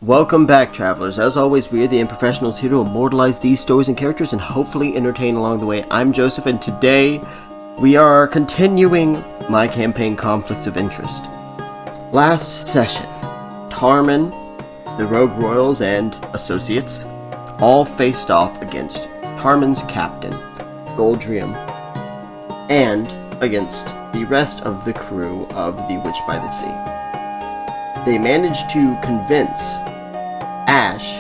Welcome back, travelers. As always, we are the Improfessionals here to immortalize these stories and characters and hopefully entertain along the way. I'm Joseph, and today we are continuing my campaign Conflicts of Interest. Last session, Taramin, the Rogue Royals, and associates all faced off against Taramin's captain, Goldrium, and against the rest of the crew of the Witch by the Sea. They managed to convince Ash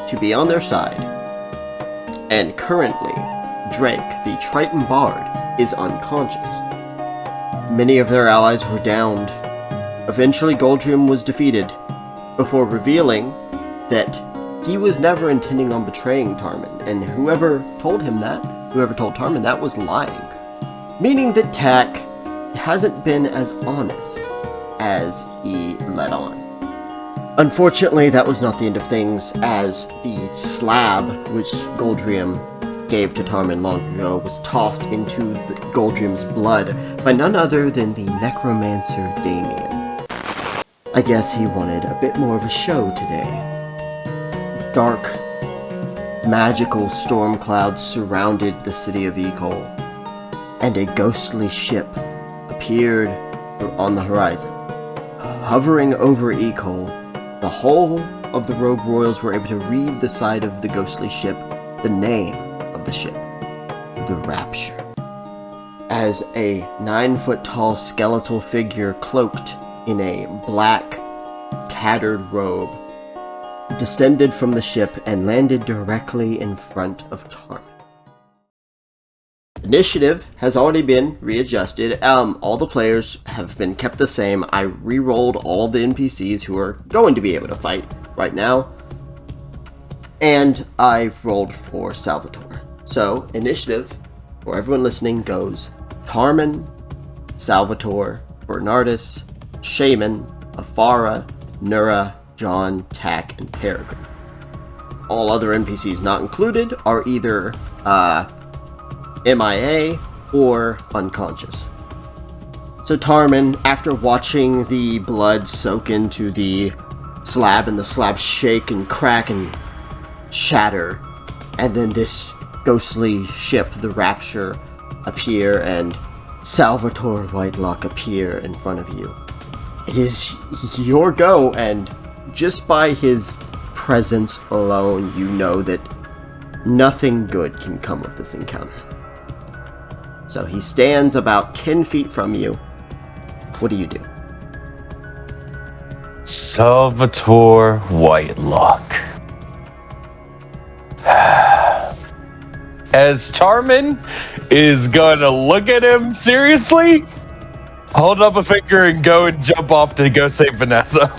to be on their side, and currently, Drake, the Triton Bard, is unconscious. Many of their allies were downed. Eventually, Goldrium was defeated, before revealing that he was never intending on betraying Taramin, and whoever told Taramin that was lying. Meaning that Tak hasn't been as honest as he let on. Unfortunately, that was not the end of things, as the slab which Goldrium gave to Taramin long ago was tossed into Goldrium's blood by none other than the necromancer Damien. I guess he wanted a bit more of a show today. Dark, magical storm clouds surrounded the city of Ikol, and a ghostly ship appeared on the horizon. Hovering over Ikol, the whole of the Rogue Royals were able to read the side of the ghostly ship, the name of the ship, the Rapture. As a 9-foot-tall skeletal figure cloaked in a black, tattered robe descended from the ship and landed directly in front of Taramin. Initiative has already been readjusted. All the players have been kept the same. I re-rolled all the NPCs who are going to be able to fight right now. And I rolled for Salvatore. So, initiative, for everyone listening, goes Taramin, Salvatore, Bernardus, Shaman, Afara, Nura, John, Tak, and Peregrine. All other NPCs not included are either, MIA or unconscious. So Taramin, after watching the blood soak into the slab and the slab shake and crack and shatter, and then this ghostly ship, the Rapture, appear and Salvatore Whitelock appear in front of you. It is your go, and just by his presence alone, you know that nothing good can come of this encounter. So he stands about 10 feet from you. What do you do? Salvatore Whitelock. As Taramin is gonna look at him seriously, hold up a finger and go and jump off to go save Vanessa.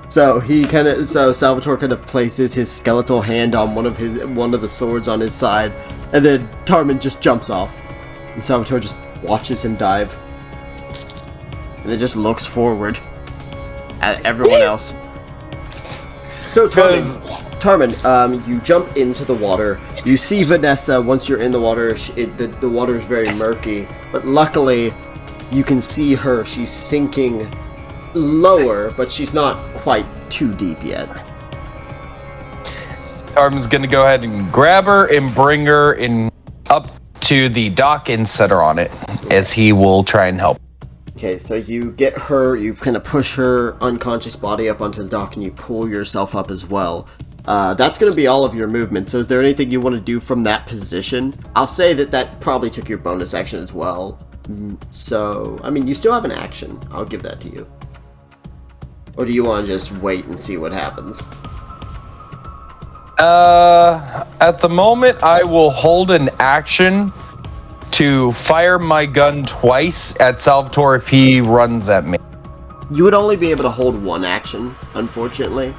So Salvatore kind of places his skeletal hand on one of the swords on his side, and then Taramin just jumps off, and Salvatore just watches him dive, and then just looks forward at everyone else. So Taramin, you jump into the water. You see Vanessa. Once you're in the water, the water is very murky, but luckily you can see her. She's sinking lower, but she's not quite too deep yet. Taramin's gonna go ahead and grab her and bring her up to the dock and set her on it, as he will try and help. Okay, so you get her, you kind of push her unconscious body up onto the dock, and you pull yourself up as well. That's going to be all of your movement, so is there anything you want to do from that position? I'll say that probably took your bonus action as well. So, I mean, you still have an action. I'll give that to you. Or do you want to just wait and see what happens? At the moment, I will hold an action to fire my gun twice at Salvatore if he runs at me. You would only be able to hold one action, unfortunately.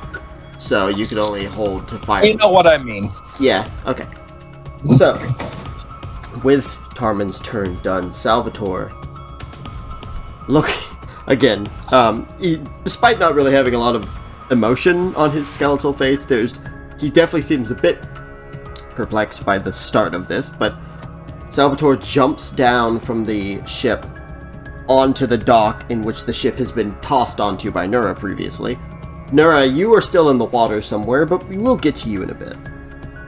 So you could only hold to fire. You know what I mean. Yeah, okay. So, with Taramin's turn done, Salvatore, look, again, despite not really having a lot of emotion on his skeletal face, he definitely seems a bit perplexed by the start of this, but Salvatore jumps down from the ship onto the dock in which the ship has been tossed onto by Nura previously. Nura, you are still in the water somewhere, but we will get to you in a bit.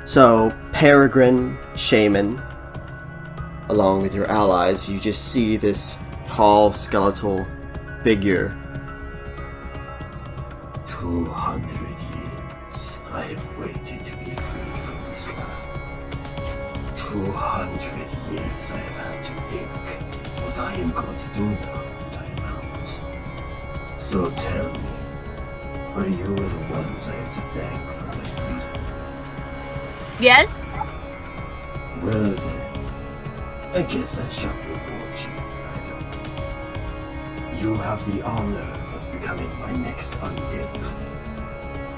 So, Peregrine, Shaman, along with your allies, you just see this tall, skeletal figure. 200 years I have waited to be freed from this land. 200 years I have had to think what I am going to do now that I am out. So tell me, are you the ones I have to thank for my freedom? Yes? Well then, I guess I shall reward you either. You have the honor of becoming my next undead.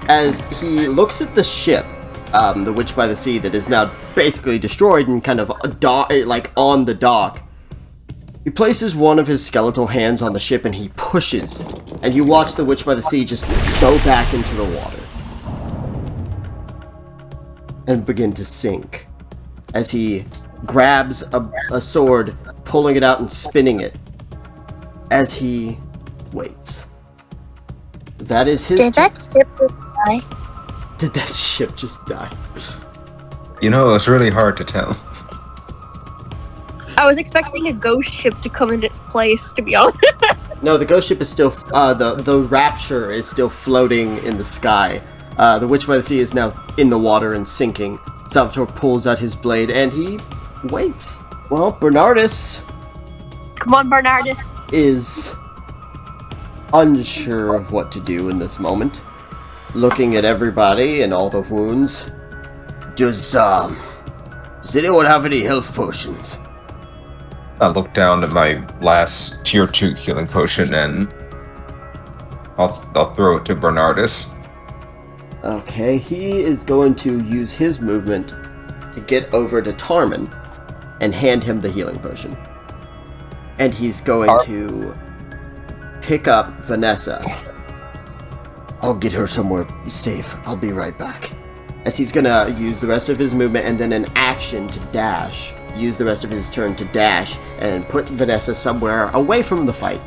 As he looks at the ship, the Witch by the Sea, that is now basically destroyed and kind of on the dock, he places one of his skeletal hands on the ship and he pushes, and you watch the Witch by the Sea just go back into the water and begin to sink as he grabs a sword, pulling it out and spinning it as he waits. That is his Did that ship just die? Did that ship just die? You know, it's really hard to tell. I was expecting a ghost ship to come in its place, to be honest. No, the ghost ship is still, the Rapture is still floating in the sky. The Witch by the Sea is now in the water and sinking. Salvatore pulls out his blade and he waits. Well, Bernardus Come on, Bernardus. is unsure of what to do in this moment. Looking at everybody and all the wounds. Does anyone have any health potions? I look down at my last tier 2 healing potion and I'll throw it to Bernardus. Okay, he is going to use his movement to get over to Taramin and hand him the healing potion. And he's going to pick up Vanessa. I'll get her somewhere safe. I'll be right back. As he's gonna use the rest of his movement and then an action to dash. Use the rest of his turn to dash and put Vanessa somewhere away from the fight.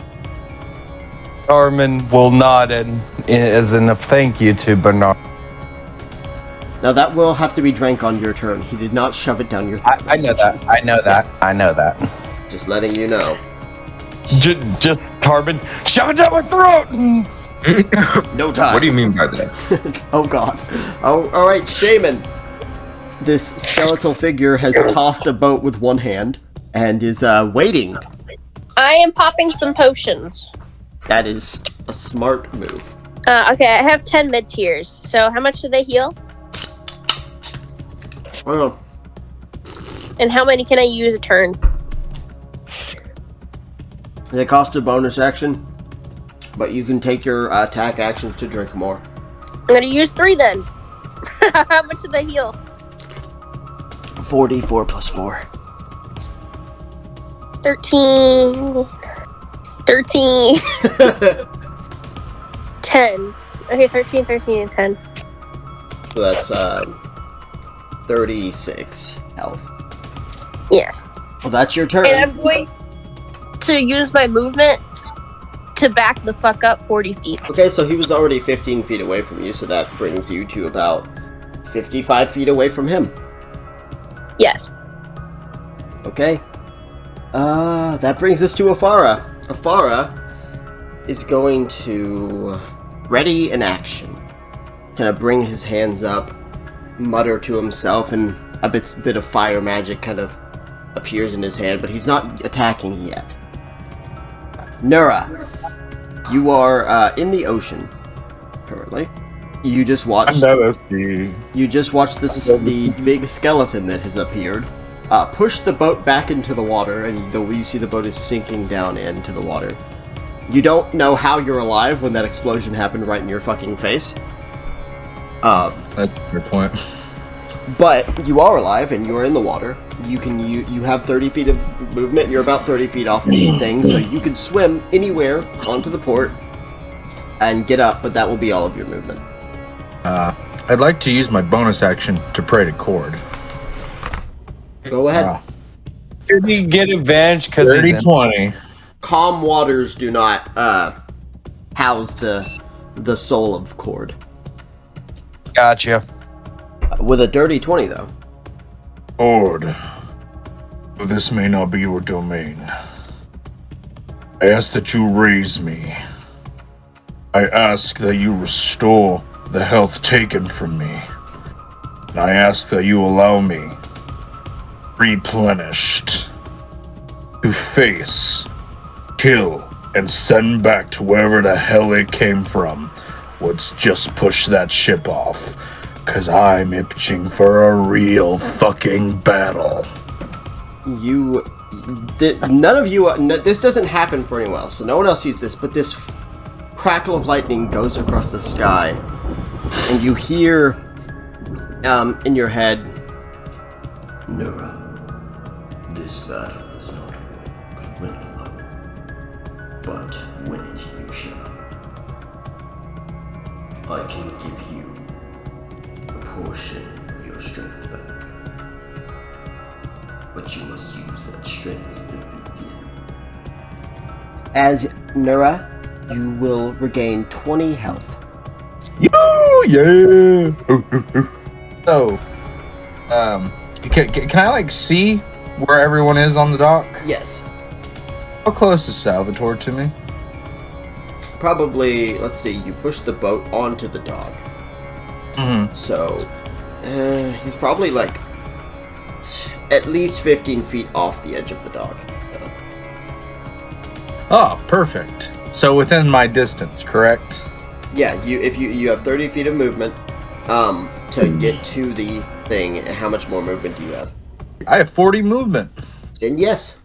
Taramin will nod as in a thank you to Bernard. Now that will have to be drank on your turn. He did not shove it down your throat. I know that. I know that. Just letting you know. Just Taramin, shove it down my throat! No time. What do you mean by that? Oh god. Oh, alright, Shaman. This skeletal figure has tossed a boat with one hand and is waiting. I am popping some potions. That is a smart move. Okay, I have 10 mid-tiers. So how much do they heal? Well, And how many can I use a turn? they cost a bonus action, but you can take your attack action to drink more. I'm gonna use 3 then. How much do they heal? 44 plus 4. 13. 10. Okay, 13, 13, and 10. So that's 36 health. Yes. Well, that's your turn. And I'm going to use my movement to back the fuck up 40 feet. Okay, so he was already 15 feet away from you, so that brings you to about 55 feet away from him. Yes. Okay. That brings us to Afara. Afara is going to ready an action. Kind of bring his hands up, mutter to himself, and a bit of fire magic kind of appears in his hand, but he's not attacking yet. Nura, you are in the ocean currently. You just watched. You just watched the big skeleton that has appeared. Push the boat back into the water, and you see the boat is sinking down into the water. You don't know how you're alive when that explosion happened right in your fucking face. That's a good point. But you are alive, and you're in the water. You have 30 feet of movement. You're about 30 feet off the thing, so you can swim anywhere onto the port and get up. But that will be all of your movement. I'd like to use my bonus action to pray to Cord. Go ahead. Did he get advantage because he's in? 30-20. calm waters do not house the soul of Cord. Gotcha. With a dirty 20, though. Cord, this may not be your domain. I ask that you raise me. I ask that you restore the health taken from me. And I ask that you allow me, replenished, to face, kill, and send back to wherever the hell it came from. Let's just push that ship off, 'cause I'm itching for a real fucking battle. None of you, this doesn't happen for anyone else, so no one else sees this, but this crackle of lightning goes across the sky, and you hear, in your head, Nura, this battle is not win alone, but win it you shall. I can give you a portion of your strength back, but you must use that strength to defeat the enemy. as Nura, you will regain 20 health. Yeah. So, can I like see where everyone is on the dock? Yes. How close is Salvatore to me? Probably, let's see, you push the boat onto the dock. Mm-hmm. So, he's probably like at least 15 feet off the edge of the dock. Oh, perfect. So within my distance, correct? Yeah, you have 30 feet of movement to get to the thing. How much more movement do you have? I have 40 movement. Then yes.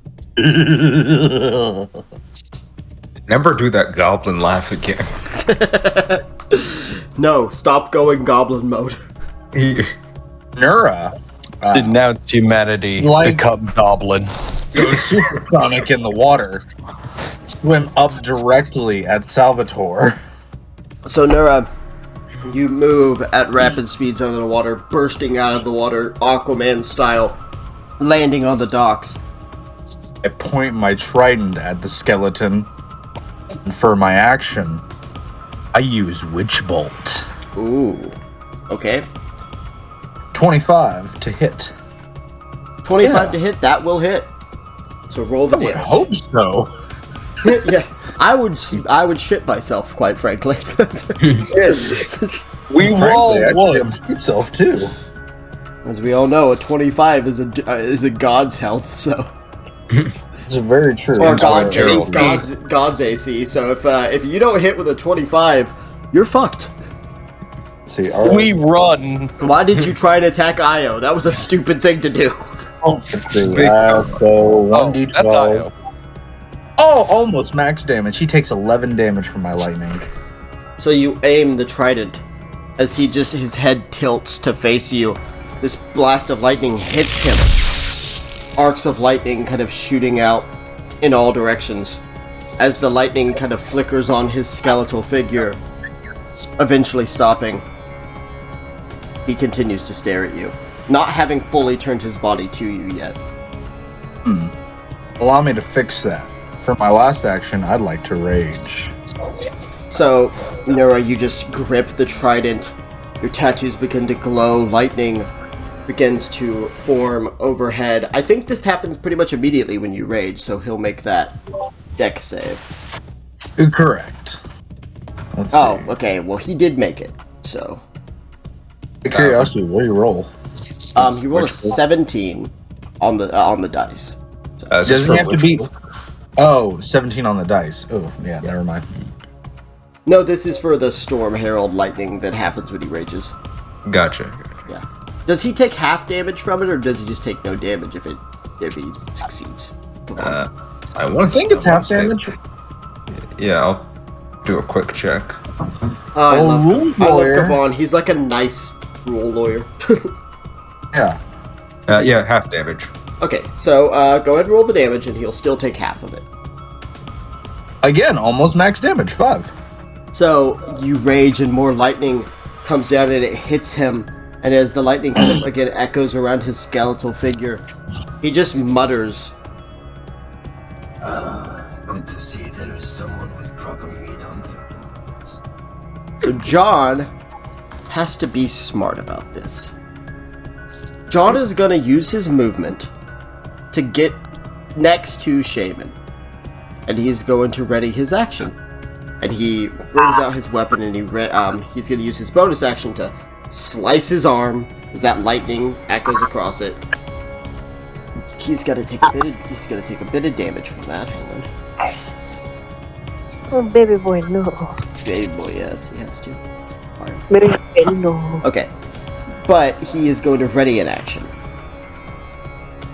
Never do that goblin laugh again. No, stop going goblin mode. Nura. Denounce humanity. Like- Become goblin. Goes supersonic in the water. Swim up directly at Salvatore. So Nura, you move at rapid speeds under the water, bursting out of the water, Aquaman style, landing on the docks. I point my trident at the skeleton. And for my action, I use Witch Bolt. Ooh. Okay. 25 to hit. 25 to hit, that will hit. So roll the I would damage. hope so. Yeah, I would shit myself, quite frankly. We roll Frankly, wood. actually, myself too. As we all know, a 25 is a god's health, so It's very true. or God's God's AC. So if you don't hit with a 25, you're fucked. See, all right. We run. Why did you try and attack Io? That was a stupid thing to do. Let's see. So 1d12. That's Io. Oh, almost max damage. He takes 11 damage from my lightning. So you aim the trident as his head tilts to face you. This blast of lightning hits him. Arcs of lightning kind of shooting out in all directions as the lightning kind of flickers on his skeletal figure, eventually stopping. He continues to stare at you, not having fully turned his body to you yet. Allow me to fix that. For my last action, I'd like to rage. So, Nura, you just grip the trident, your tattoos begin to glow, lightning begins to form overhead. I think this happens pretty much immediately when you rage, so he'll make that dex save. Correct. Let's Oh, see. okay, well he did make it, so. Out of curiosity, what do you roll? He rolled a 17 on the dice. Doesn't he have to be... Oh, 17 on the dice. Oh, yeah, never mind. No, this is for the Storm Herald lightning that happens when he rages. Gotcha. Yeah. Does he take half damage from it, or does he just take no damage if he succeeds? I want I think it's half damage. Yeah, I'll do a quick check. I love rules I love lawyer. Kavan. He's like a nice rule lawyer. Yeah. Yeah, half damage. Okay, so go ahead and roll the damage, and he'll still take half of it. Again, almost max damage, 5. So you rage, and more lightning comes down, and it hits him. And as the lightning kind of again echoes around his skeletal figure, he just mutters, Good Good to see there is someone with proper meat on their bones. So John has to be smart about this. John is gonna use his movement to get next to Shaman. And he's going to ready his action. And he brings out his weapon and he's gonna use his bonus action to slice his arm as that lightning echoes across it. He's gonna take a bit of damage from that. Hang on. Oh, baby boy, no. Baby boy, yes, he has to. Alright. Baby boy, no. Okay. But he is going to ready an action.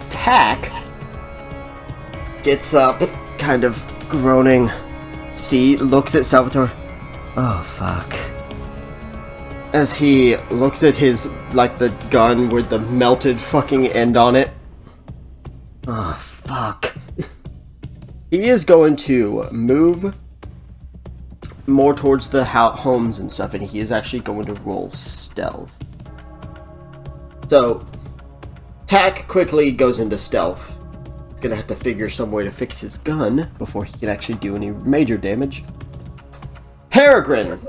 Tack gets up, kind of groaning. Looks at Salvatore. Oh, fuck. As he looks at his, the gun with the melted fucking end on it. Oh, fuck. He is going to move more towards the homes and stuff, and he is actually going to roll stealth. So, Tack quickly goes into stealth. He's gonna have to figure some way to fix his gun before he can actually do any major damage. Peregrine!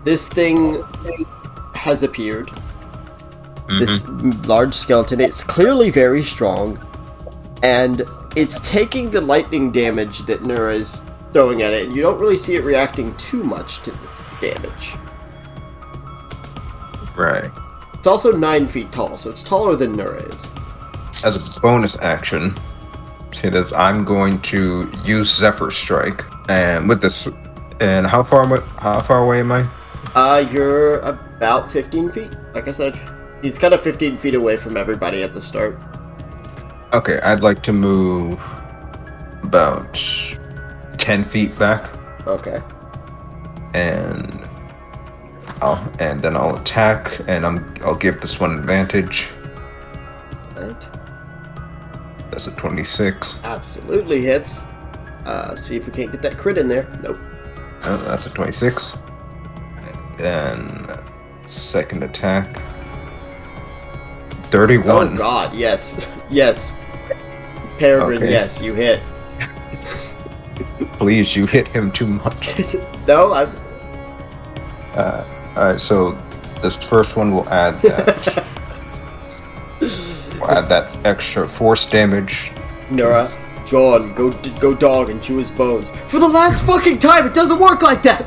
This thing has appeared. This large skeleton. It's clearly very strong. And it's taking the lightning damage that Nura is throwing at it. And you don't really see it reacting too much to the damage. Right. It's also 9 feet tall, so it's taller than Nura is. As a bonus action, say that I'm going to use Zephyr Strike, and with this, and how far away am I? You're about 15 feet, like I said. He's kind of 15 feet away from everybody at the start. Okay, I'd like to move about 10 feet back, Okay. and then I'll attack, and I'll give this one advantage. Right. That's a 26. Absolutely hits. See if we can't get that crit in there. Nope. Oh, that's a 26. And then second attack. 31. Oh god, yes. Yes. Peregrine, Okay. yes, you hit. Please, you hit him too much. No, I'm... Alright, so this first one will add that. We'll add that extra force damage. Nura, John, go dog and chew his bones. For the last fucking time, it doesn't work like that!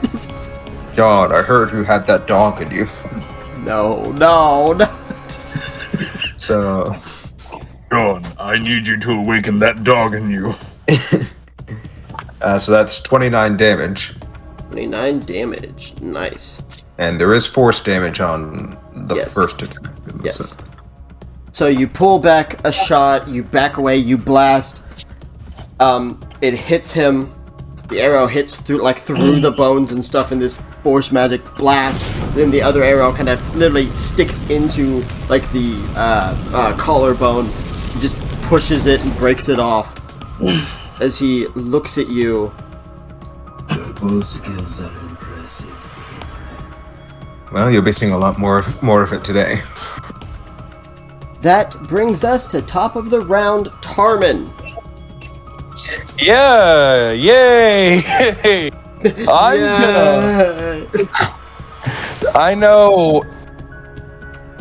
God, I heard you had that dog in you. No. So, John, I need you to awaken that dog in you. so that's 29 damage. 29 damage. Nice. And there is force damage on the Yes. first attack. Yes. So you pull back a shot, you back away, you blast. It hits him. The arrow hits through the bones and stuff in this force magic blast. Then the other arrow kind of literally sticks into the collarbone, just pushes it and breaks it off. As he looks at you. Your bow skills are impressive, little friend. Well, you'll be seeing a lot more of it today. That brings us to top of the round, Taramin. Yeah! Yay!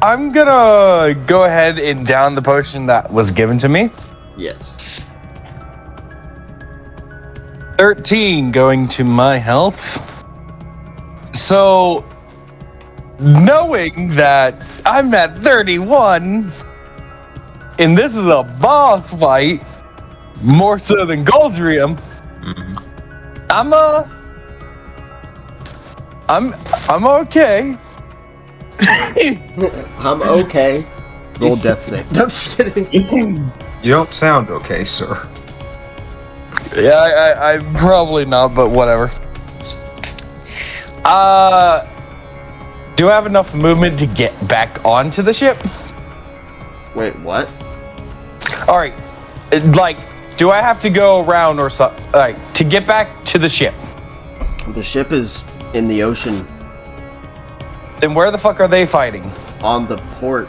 I'm gonna go ahead and down the potion that was given to me. Yes. 13 going to my health. So, knowing that I'm at 31, and this is a boss fight, more so than Goldrium, I'm okay. I'm okay. Roll death save. No, I'm just kidding. You don't sound okay, sir. Yeah, I'm probably not, but whatever. Do I have enough movement to get back onto the ship? Wait, what? Alright, do I have to go around or something, to get back to the ship? The ship is in the ocean Then where the fuck are they fighting? on the port.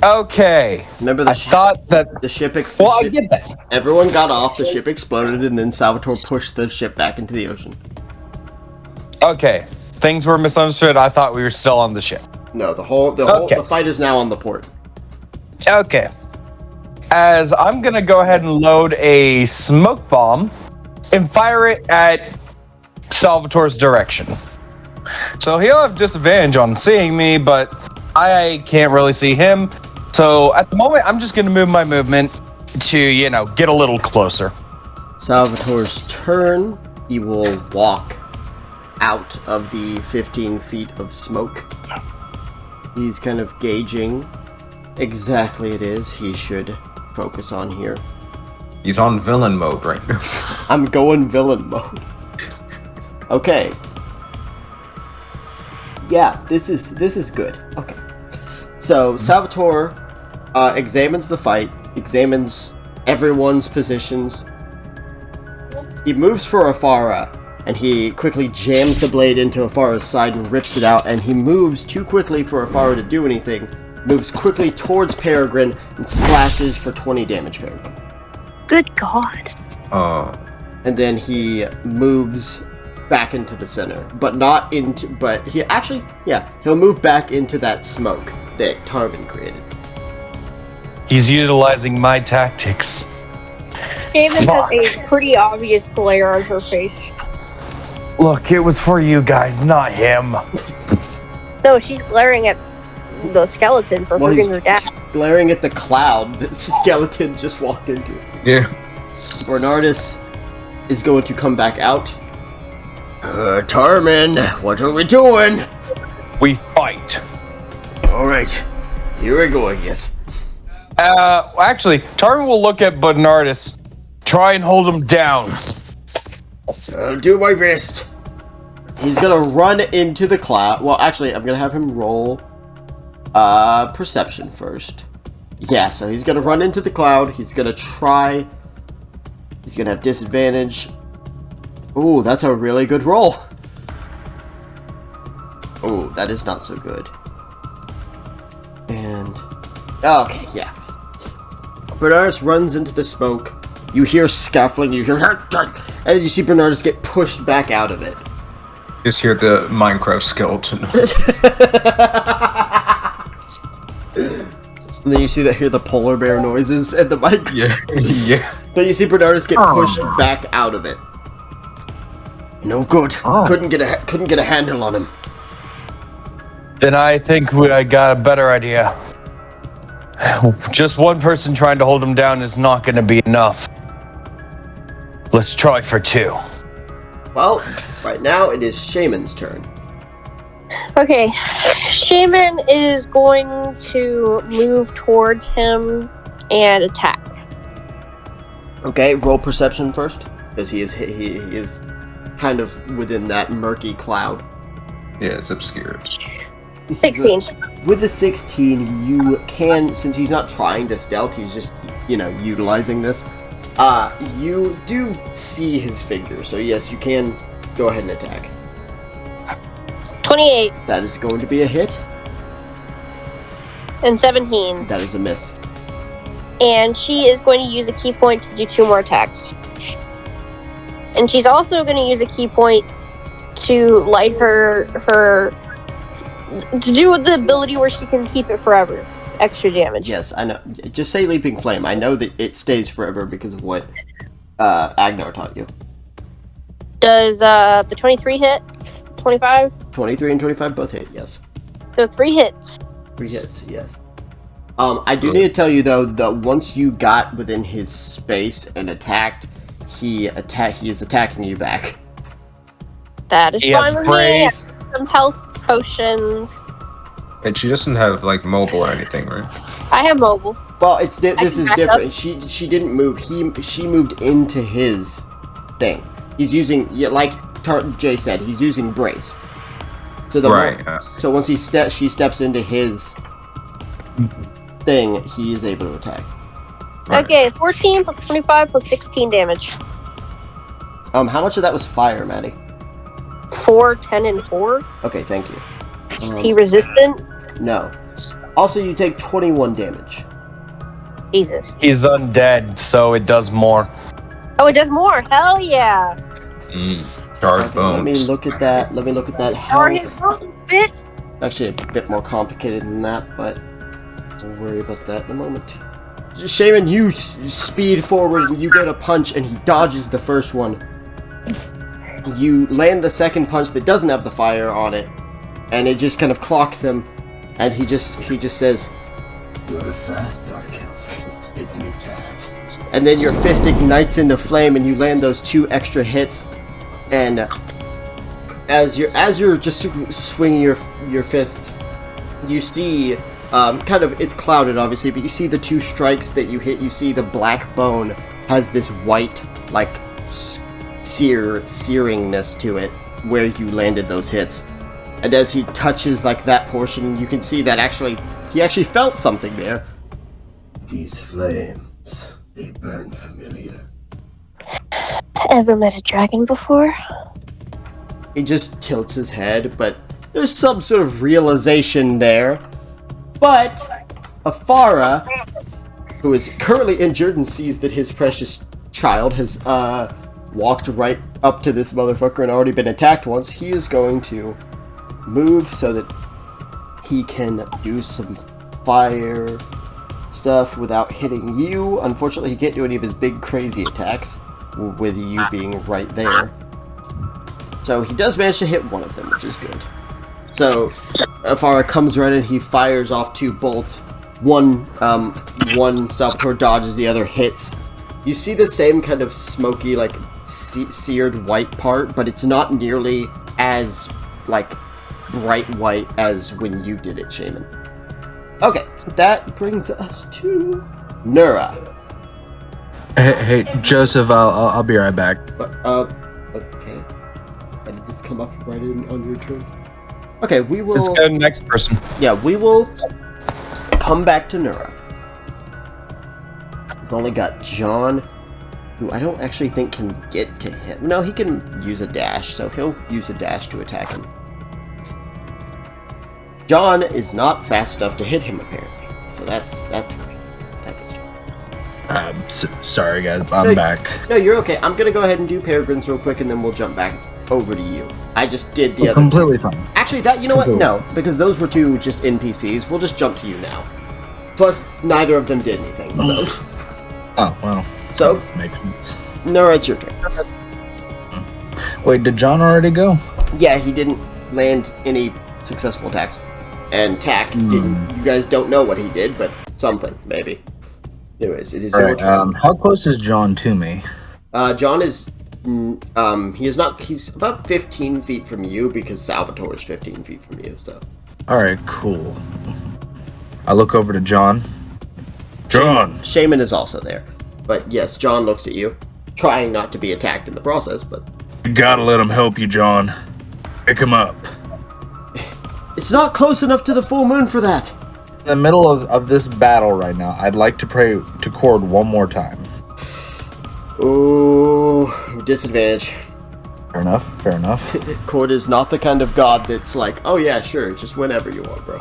Okay. Remember I thought that. the ship. Well, I get that. Everyone got off. The ship exploded, and then Salvatore pushed the ship back into the ocean. Okay. Things were misunderstood. I thought we were still on the ship. No, Okay. the fight is now on the port. Okay. As I'm gonna go ahead and load a smoke bomb and fire it at Salvatore's direction. So he'll have disadvantage on seeing me, but I can't really see him. So at the moment, I'm just gonna move my movement to, get a little closer. Salvatore's turn. He will walk out of the 15 feet of smoke. He's kind of gauging exactly it is he should focus on here. He's on villain mode right now. I'm going villain mode. Okay. Yeah, this is good. Okay. So Salvatore examines the fight, examines everyone's positions. He moves for Afara, and he quickly jams the blade into Afara's side and rips it out, and he moves too quickly for Afara to do anything, moves quickly towards Peregrine, and slashes for 20 damage, Peregrine. Good God. And then he moves back into the center, he'll move back into that smoke that Taramin created. He's utilizing my tactics. Shaman has a pretty obvious glare on her face. Look, it was for you guys, not him. No, she's glaring at the skeleton for hurting her dad. Glaring at the cloud that the skeleton just walked into. Yeah. Bernardus is going to come back out. Taramin, what are we doing? We fight. Alright, here we go, I guess. Actually, Taramin will look at Bernardus. Try and hold him down. I'll do my best. He's gonna run into the cloud. Well, actually, I'm gonna have him roll perception first. Yeah, so he's gonna run into the cloud. He's gonna try. He's gonna have disadvantage. Ooh, that's a really good roll. Ooh, that is not so good. And okay, yeah. Bernardus runs into the smoke. You hear scuffling. You hear, and you see Bernardus get pushed back out of it. Just hear the Minecraft skeleton. And then you hear the polar bear noises at the mic. Yeah, yeah. Then you see Bernardus get pushed back out of it. No good. Couldn't get a handle on him. Then I think I got a better idea. Just one person trying to hold him down is not going to be enough. Let's try for two. Well, right now it is Shaman's turn. Okay, Shaman is going to move towards him and attack. Okay, roll perception first, because he is kind of within that murky cloud. Yeah, it's obscured. 16. With the 16, you can, since he's not trying to stealth, he's just, utilizing this. You do see his figure, so yes, you can go ahead and attack. 28. That is going to be a hit. And 17. That is a miss. And she is going to use a key point to do 2 more attacks. And she's also going to use a key point to light her to do the ability where she can keep it forever. Extra damage. Yes, I know. Just say Leaping Flame. I know that it stays forever because of what Agnar taught you. Does the 23 hit? 25? 23 and 25 both hit, yes. So 3 hits. 3 hits, yes. I do need to tell you, though, that once you got within his space and attacked, he is attacking you back. That is He fine has with brace. me. Some health potions. And she doesn't have like mobile or anything, right? I have mobile. Well, this is back different. She didn't move. She moved into his thing. He's using, like Jay said, he's using brace. So so once she steps into his thing, he is able to attack. Right. Okay, 14 plus 25 plus 16 damage. How much of that was fire, Maddie? 4, 10, and 4. Okay, thank you. Is he resistant? No. Also, you take 21 damage. Jesus. He's undead, so it does more. Oh, it does more. Hell yeah. Charred Okay, bones. let me look at that. Or his Health. bitch. Actually, a bit more complicated than that, but we'll worry about that in a moment. Shaman, you speed forward and you get a punch, and he dodges the first one. You land the second punch that doesn't have the fire on it, and it just kind of clocks him, and he just says, You're a fast dark elf. Admit that. and then your fist ignites into flame, and you land those 2 extra hits, and as you're just swinging your fist, you see kind of, it's clouded obviously, but you see the 2 strikes that you hit. You see the black bone has this white like searingness to it where you landed those hits, and as he touches like that portion, you can see that he actually felt something there. These flames, they burn familiar. Ever met a dragon before? He just tilts his head, but there's some sort of realization there. But Afara, who is currently injured and sees that his precious child has walked right up to this motherfucker and already been attacked once, he is going to move so that he can do some fire stuff without hitting you. Unfortunately, he can't do any of his big crazy attacks with you being right there. So he does manage to hit one of them, which is good. So Afara comes right in, he fires off 2 bolts. One Salvatore dodges, the other hits. You see the same kind of smoky, like, seared white part, but it's not nearly as, like, bright white as when you did it, Shaman. Okay, that brings us to Nura. Hey, Joseph, I'll be right back. Okay. Why did this come up right in on your turn? Okay, we will... Let's go to the next person. Yeah, we will come back to Nura. We've only got John, who I don't actually think can get to him. No, he can use a dash, so he'll use a dash to attack him. John is not fast enough to hit him, apparently. So that's great. Thanks, John. Sorry, guys, I'm back. No, you're okay. I'm gonna go ahead and do Peregrines real quick, and then we'll jump back over to you. I just did the other Completely 2. fine. Actually, you know what? No, because those were 2 just NPCs. We'll just jump to you now. Plus, neither of them did anything, so... Oh, well. So, Makes sense. Nura, it's your turn. Wait, did John already go? Yeah, he didn't land any successful attacks. And Tack didn't... You guys don't know what he did, but something, maybe. Anyways, it is your turn. How close is John to me? John is... he's about 15 feet from you, because Salvatore is 15 feet from you, so... Alright, cool. I look over to John. John! Shaman is also there. But yes, John looks at you, trying not to be attacked in the process, but... You gotta let him help you, John. Pick him up. It's not close enough to the full moon for that! In the middle of this battle right now, I'd like to pray to Cord one more time. Ooh, disadvantage. Fair enough. Cord is not the kind of god that's like, oh yeah, sure, just whenever you want, bro.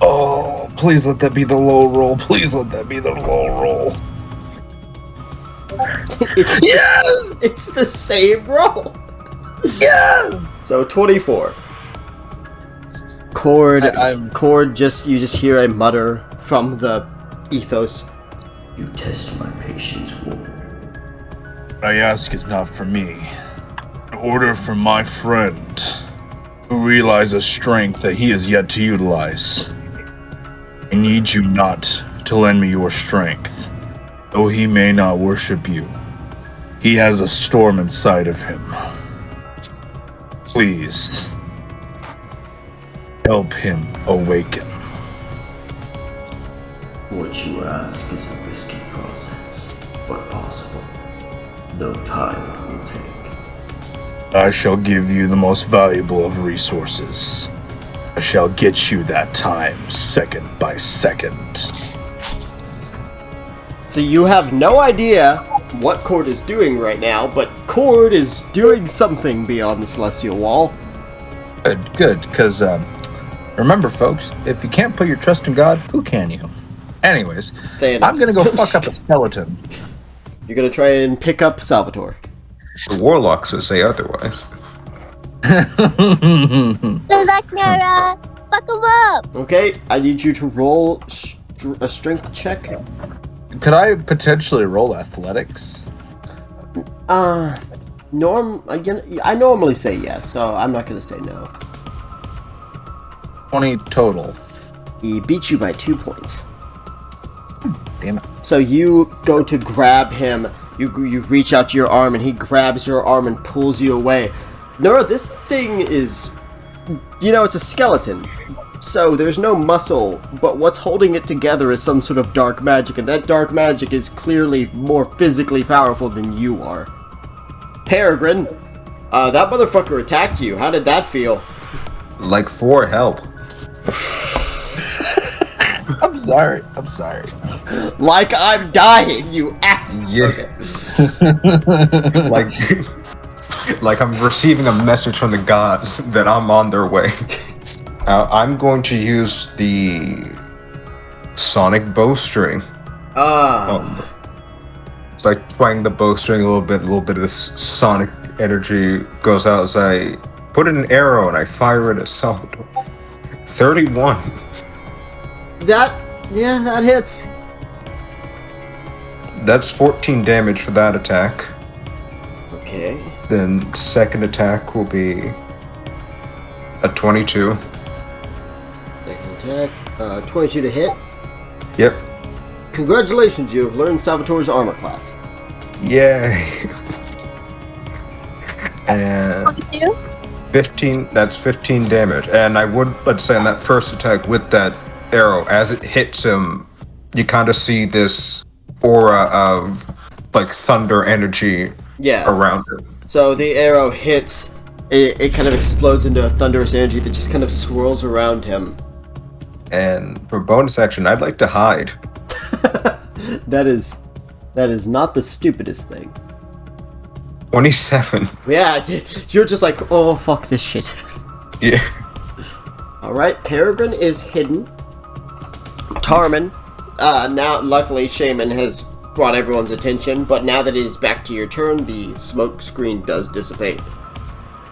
Oh, please let that be the low roll. It's the same roll! Yes! So, 24. Cord, you just hear a mutter from the ethos. You test my patience, Ward. What I ask is not for me. An order from my friend, who realizes strength that he has yet to utilize. I need you not to lend me your strength. Though he may not worship you, he has a storm inside of him. Please, help him awaken. What you ask is a risky process, but possible. Though time it will take. I shall give you the most valuable of resources. I shall get you that time, second by second. So you have no idea what Cord is doing right now, but Cord is doing something beyond the Celestial Wall. Good, because Remember, folks, if you can't put your trust in God, who can you? Anyways, Thanos. I'm gonna go fuck up a skeleton. You're gonna try and pick up Salvatore. The warlocks would say otherwise. Nora, fuck him up. Okay, I need you to roll a strength check. Could I potentially roll athletics? I normally say yes, so I'm not gonna say no. 20 total. He beat you by 2 points. Damn it. So you go to grab him, you reach out your arm, and he grabs your arm and pulls you away. Nora, this thing is, it's a skeleton, so there's no muscle, but what's holding it together is some sort of dark magic, and that dark magic is clearly more physically powerful than you are. Peregrine, that motherfucker attacked you. How did that feel? Like for help. I'm sorry. Like I'm dying, you ass. Yeah. Okay. like I'm receiving a message from the gods that I'm on their way. I'm going to use the sonic bowstring. It's like twang the bowstring a little bit of this sonic energy goes out as I put in an arrow and I fire it at Salvatore. 31. That hits. That's 14 damage for that attack. Okay. Then second attack will be a 22. Second attack, 22 to hit. Yep. Congratulations, you have learned Salvatore's armor class. Yay. And 22? 15, that's 15 damage. And I would, let's say on that first attack with that arrow, as it hits him, you kind of see this aura of like thunder energy around it. So the arrow hits, it kind of explodes into a thunderous energy that just kind of swirls around him. And for bonus action, I'd like to hide. That is not the stupidest thing. 27. Yeah, you're just like, oh, fuck this shit. Yeah. Alright, Peregrine is hidden. Taramin, now luckily Shaman has brought everyone's attention, but now that it is back to your turn, the smoke screen does dissipate.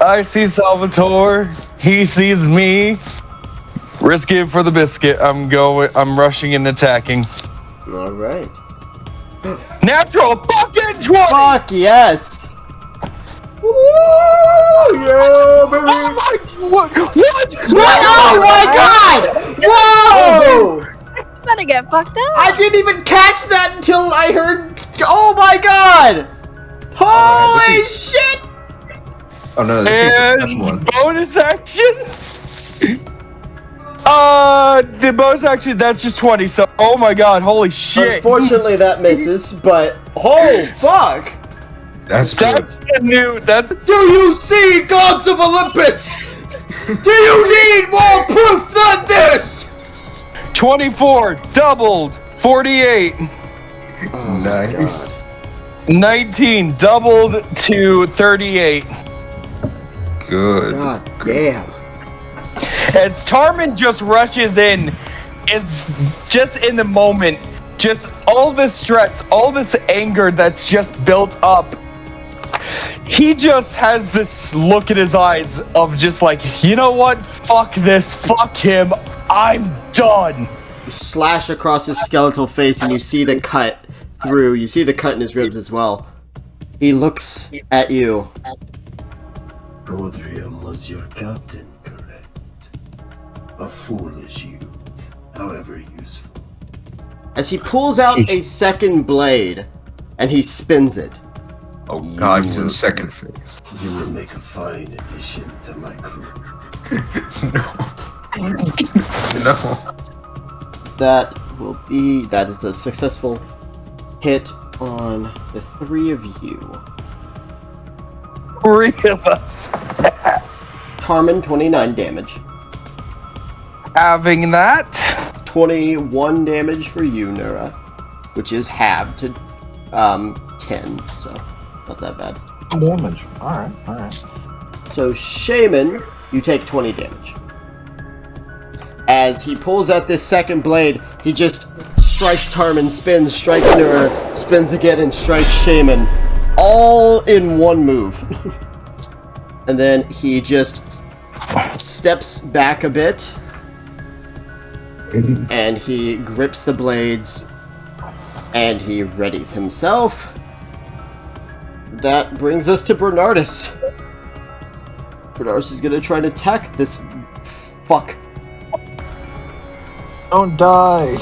I see Salvatore. He sees me. Risk it for the biscuit. I'm rushing and attacking. Alright. Natural fucking 20! Fuck yes! Woo! Yeah, baby! Oh my, what? Oh my god! Whoa! Better get fucked up. I didn't even catch that until I heard. Oh my god! Holy shit! Oh no, this is a special one. Bonus action? The bonus action, that's just 20, so oh my god, holy shit. Unfortunately that misses, but oh fuck! That's good. That's the new, Do you see, gods of Olympus? Do you need more proof than this? 24, doubled, 48. Oh Nice. God. 19, doubled to 38. Good. God damn. As Taramin just rushes in, is just in the moment, just all this stress, all this anger that's just built up. He just has this look in his eyes of just like, you know what? Fuck this, fuck him, I'm done. You slash across his skeletal face and you see the cut through. You see the cut in his ribs as well. He looks at you. Godrium was your captain, correct? A foolish youth, however useful. As he pulls out a second blade and he spins it. Oh god, he's in second phase. You will make a fine addition to my crew. No. That is a successful hit on the three of you. 3 of us. Taramin, 29 damage. Having that. 21 damage for you, Nura, which is halved to 10, so not that bad. Damage. Alright. So Shaman, you take 20 damage. as he pulls out this second blade, he just strikes Taramin, spins, strikes Nura, spins again, and strikes Shaman. All in one move. And then he just steps back a bit, and he grips the blades, and he readies himself. That brings us to Bernardus. Bernardus is gonna try to attack this fuck. Don't die.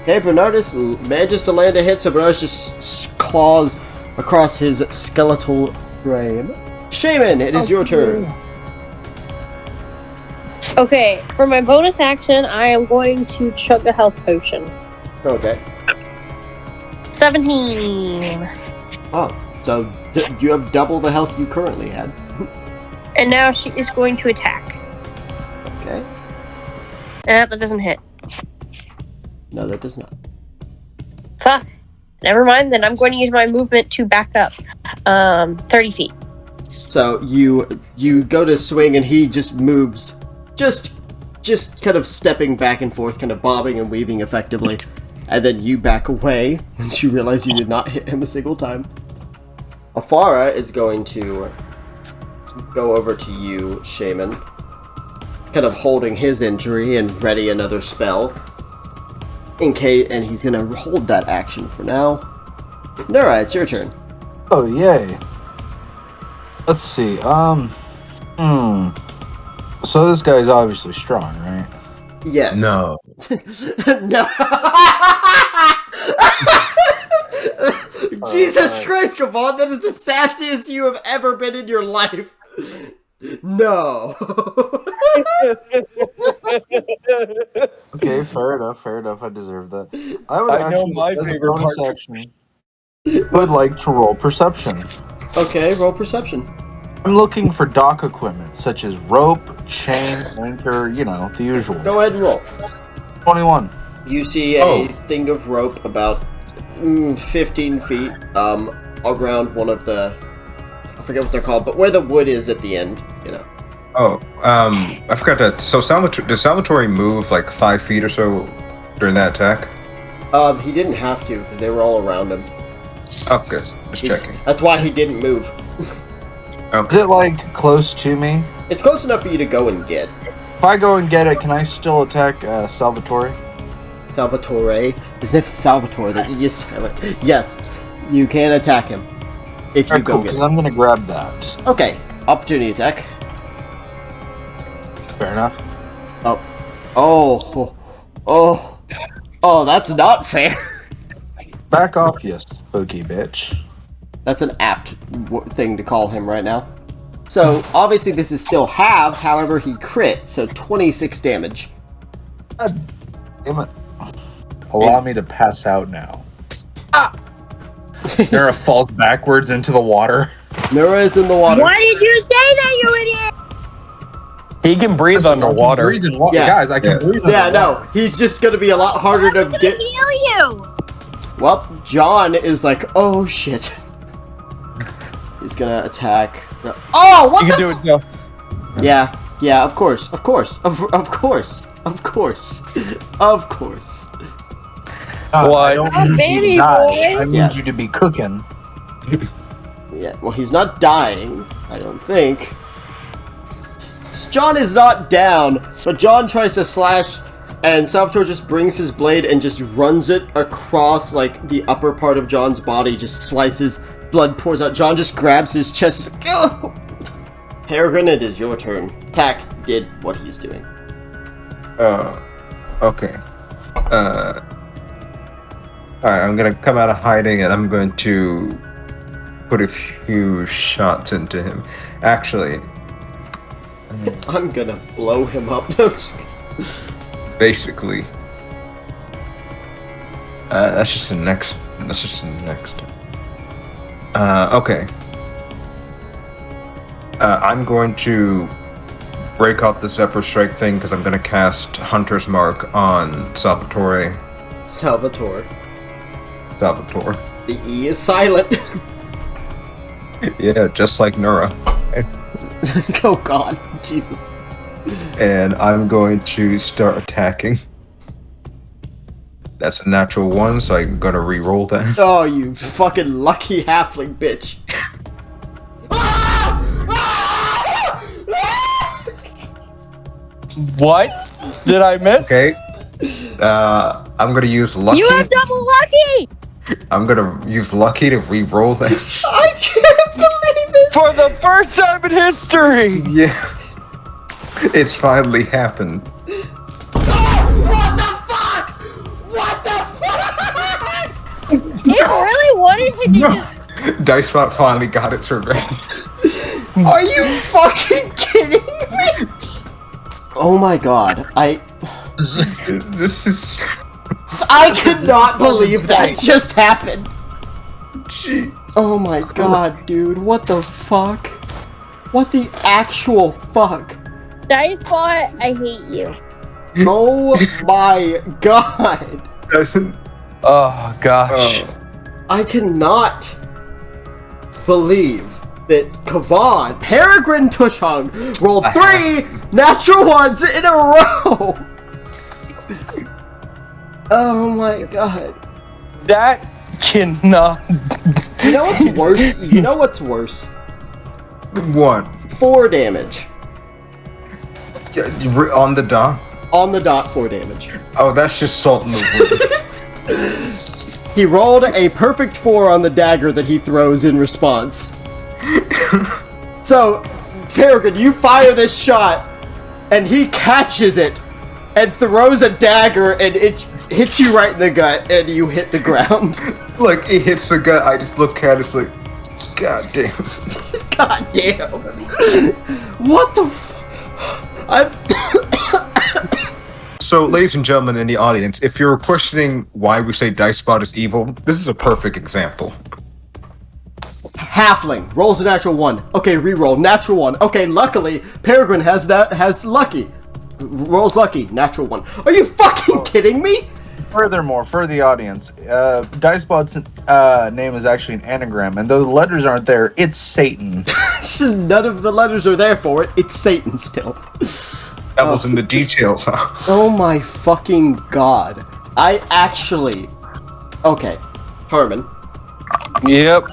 Okay, Bernardus manages to land a hit, so Bernardus just claws across his skeletal frame. Shaman, it is your turn. Okay, for my bonus action, I am going to chug a health potion. Okay. 17. Oh, so you have double the health you currently had. And now she is going to attack. Okay. That doesn't hit. No, that does not. Fuck. Never mind, then I'm going to use my movement to back up. 30 feet. So you go to swing and he just moves, just kind of stepping back and forth, kind of bobbing and weaving effectively, and then you back away once you realize you did not hit him a single time. Afara is going to go over to you, Shaman, kind of holding his injury and ready another spell. In case, and he's gonna hold that action for now. Nura, it's your turn. Oh, yay. Let's see, So this guy's obviously strong, right? Yes. No. No. Jesus Christ, Kavon, that is the sassiest you have ever been in your life. No. Okay, fair enough, I deserve that. I would I know actually, my as a favorite bonus part. action, would like to roll perception. Okay, roll perception. I'm looking for dock equipment, such as rope, chain, anchor, the usual. Go ahead and roll. 21. You see a thing of rope about 15 feet around one of the... I forget what they're called, but where the wood is at the end, Oh, I forgot that. So did Salvatore move like 5 feet or so during that attack? He didn't have to, because they were all around him. Okay, just checking. That's why he didn't move. Is it, close to me? It's close enough for you to go and get. If I go and get it, can I still attack Salvatore? Salvatore? His name's Salvatore. Yes, you can attack him. If you go get it. I'm going to grab that. Okay, opportunity attack. Fair enough. Oh, that's not fair. Back off, you spooky bitch. That's an apt thing to call him right now. So, obviously this is still halved, however he crit, so 26 damage. God damn it. Allow me to pass out now. Nura falls backwards into the water. Nura is in the water. Why did you say that, you idiot? He can breathe underwater. Yeah. Guys, I can breathe Yeah, underwater. no, he's just gonna be a lot harder to get... Heal you! Well, John is like, oh shit. He's gonna attack... Oh, what You the can do it, Joe. Yeah, of course. Oh, What? I don't need you baby to die. boy. I need Yeah. you to be cooking. Yeah, well, he's not dying, I don't think. John is not down, but John tries to slash, and Salvatore just brings his blade and just runs it across, the upper part of John's body, just slices, blood pours out. John just grabs his chest, he's like, oh! Peregrine, it is your turn. Tack did what he's doing. Okay. Alright, I'm gonna come out of hiding and I'm going to put a few shots into him. Actually, I'm gonna blow him up. basically. That's just the next. Okay. I'm going to break off the Zephyr Strike thing because I'm going to cast Hunter's Mark on Salvatore. Salvatore. The E is silent. Yeah, just like Nura. Oh god, Jesus. And I'm going to start attacking. That's a natural 1, so I'm gonna re-roll that. Oh, you fucking lucky halfling bitch. What did I miss? Okay. I'm gonna use lucky. You have double lucky! I'm gonna use lucky to re-roll that. I can't believe it! For the first time in history! Yeah. It's finally happened. What the fuck? What the fuck? It really wanted to just... Dicebot finally got its revenge. Are you fucking kidding me? Oh my god, This is... I could not believe that just happened. Jeez. Oh my god, dude, what the fuck? What the actual fuck? Dicebot, I hate you. Oh my god. Oh, gosh. I cannot believe that Kavan, Peregrine Tushong, rolled 3 natural 1s in a row! Oh my god. That cannot... You know what's worse? You know what's worse? What? 4 damage. On the dot? On the dot, 4 damage. Oh, that's just salt in the wound. He rolled a perfect 4 on the dagger that he throws in response. So, Peregrine, you fire this shot, and he catches it, and throws a dagger, and it hits you right in the gut, and you hit the ground. Like, it hits the gut, I just look at it, it's like, god damn. God damn. What the So, ladies and gentlemen in the audience, if you're questioning why we say Dicebot is evil, this is a perfect example. Halfling rolls a natural 1. Okay, reroll. Natural 1. Okay, luckily, Peregrine has lucky. Rolls lucky. Natural 1. Are you fucking kidding me? Furthermore, for the audience, Dicebot's name is actually an anagram, and though the letters aren't there, it's Satan. None of the letters are there for it. It's Satan still. That was in the details, huh? Oh my fucking god. I actually... Okay, Herman. Yep.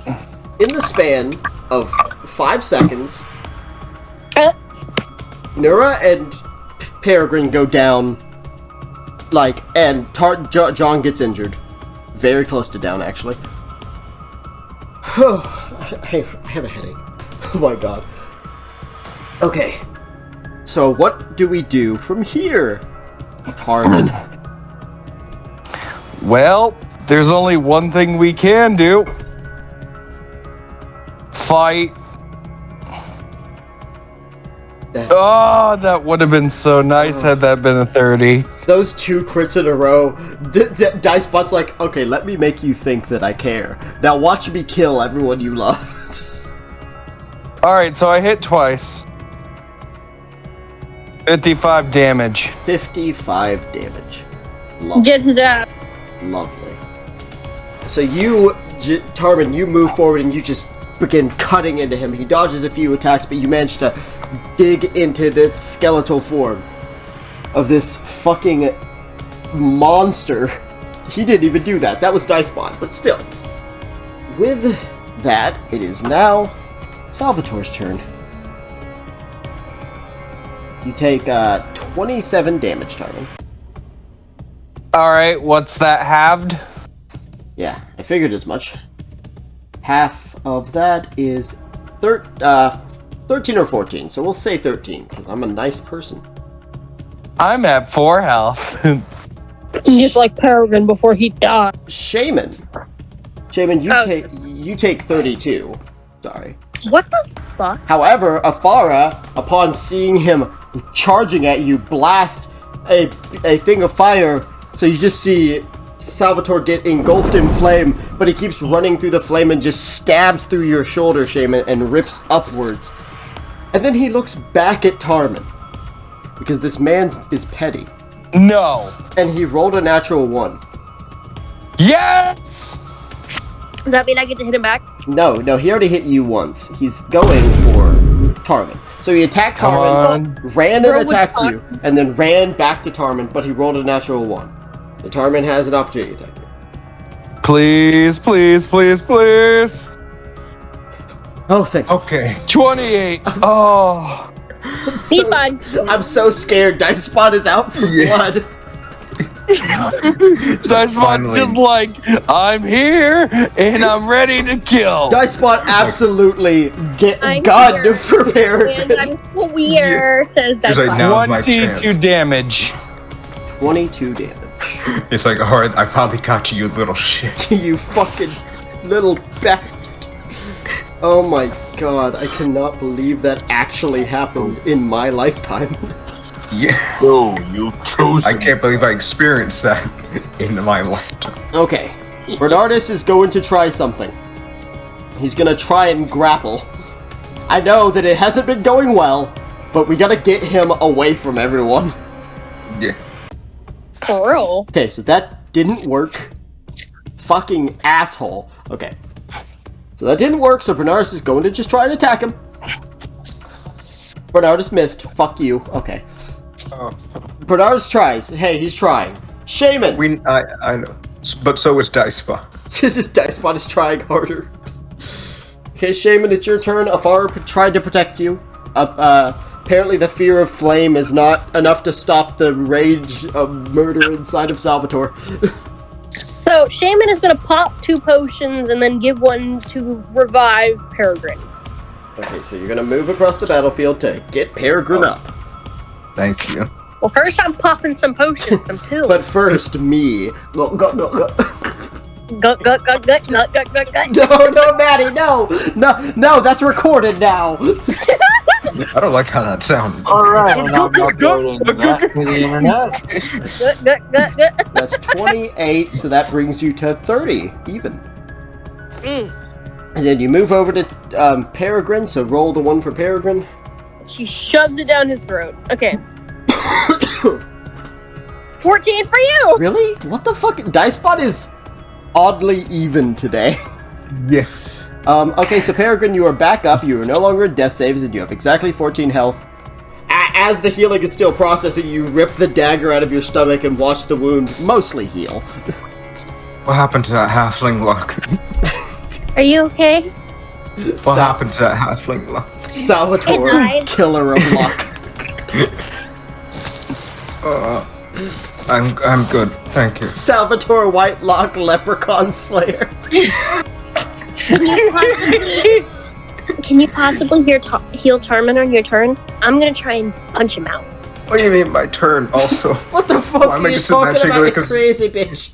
In the span of 5 seconds, Nura and Peregrine go down, like, and John gets injured. Very close to down, actually. I have a headache. Oh my god. Okay. So what do we do from here, Taramin? Well, there's only one thing we can do. Fight. Oh, that would have been so nice had that been a 30. Those 2 crits in a row. Dicebot's like, okay, let me make you think that I care. Now watch me kill everyone you love. Alright, so I hit twice. 55 damage. 55 damage. Lovely. Get his ass. Lovely. So you, Taramin, you move forward and you just begin cutting into him. He dodges a few attacks, but you manage to dig into this skeletal form of this fucking monster. He didn't even do that. That was Dicebot, but still. With that, it is now Salvatore's turn. You take 27 damage, Taramin. Alright, what's that halved? Yeah, I figured as much. Half of that is 13 or 14, so we'll say 13, because I'm a nice person. I'm at 4 health. Just like Peregrine before he died. Shaman, you take 32. Sorry. What the fuck? However, Afara, upon seeing him charging at you, blast a thing of fire, so you just see Salvatore get engulfed in flame, but he keeps running through the flame and just stabs through your shoulder, Shaman, and rips upwards. And then he looks back at Taramin, because this man is petty. No. And he rolled a natural 1. Yes! Does that mean I get to hit him back? No, he already hit you once. He's going for Taramin. So he attacked Come Tarmin, ran Bro and was attacked talk- you, and then ran back to Tarmin, but he rolled a natural 1. So Tarmin has an opportunity attack you. Please, please, please, please. Oh, thank you. Okay. 28. Oh. He's fine. I'm so scared. Dice Spot is out for blood. Dice Spot's Finally. just like, I'm here and I'm ready to kill. Dice Spot absolutely I'm God here. for And Peregrine. I'm queer, says He's like, Dice now- Now's my 22 chance. damage. 22 damage. It's like, alright, I finally got you, you little shit. You fucking little bastard. Oh my god, I cannot believe that actually happened in my lifetime. Yeah. Oh, you chosen. I can't believe I experienced that in my lifetime. Okay, Bernardus is going to try something. He's gonna try and grapple. I know that it hasn't been going well, but we gotta get him away from everyone. Yeah. For real. Okay, so that didn't work. Fucking asshole. Okay. So that didn't work, so Bernardus is going to just try and attack him. Bernardus missed. Fuck you. Okay. Oh. Bernardus tries. Hey, he's trying. Shaman! I know. But so is Dice Spot. This Dice Spot is trying harder. Okay, Shaman, it's your turn. Afar tried to protect you. Apparently the fear of flame is not enough to stop the rage of murder inside of Salvatore. So Shaman is gonna pop 2 potions and then give one to revive Peregrine. Okay, so you're gonna move across the battlefield to get Peregrine up. Thank you. Well, first I'm popping some potions, some pills. But first, me. No, Gut, no, Maddie, no, that's recorded now. I don't like how that sounded. Alright, we're now uploading that to the internet. That's 28, so that brings you to 30, even. And then you move over to Peregrine, so roll the 1 for Peregrine. She shoves it down his throat. Okay. 14 for you! Really? What the fuck? Dice Spot is oddly even today. Yeah. Okay, so Peregrine, you are back up. You are no longer in death saves, and you have exactly 14 health. As the healing is still processing, you rip the dagger out of your stomach and watch the wound mostly heal. What happened to that halfling luck? Are you okay? What happened to that halfling luck? Salvatore, It died. killer of luck. I'm good, thank you. Salvatore Whitelock, Leprechaun Slayer. Can you possibly heal Tarmin on your turn? I'm gonna try and punch him out. What do you mean my turn also? What the fuck Why am are I you just talking imagining about, you like a- crazy bitch?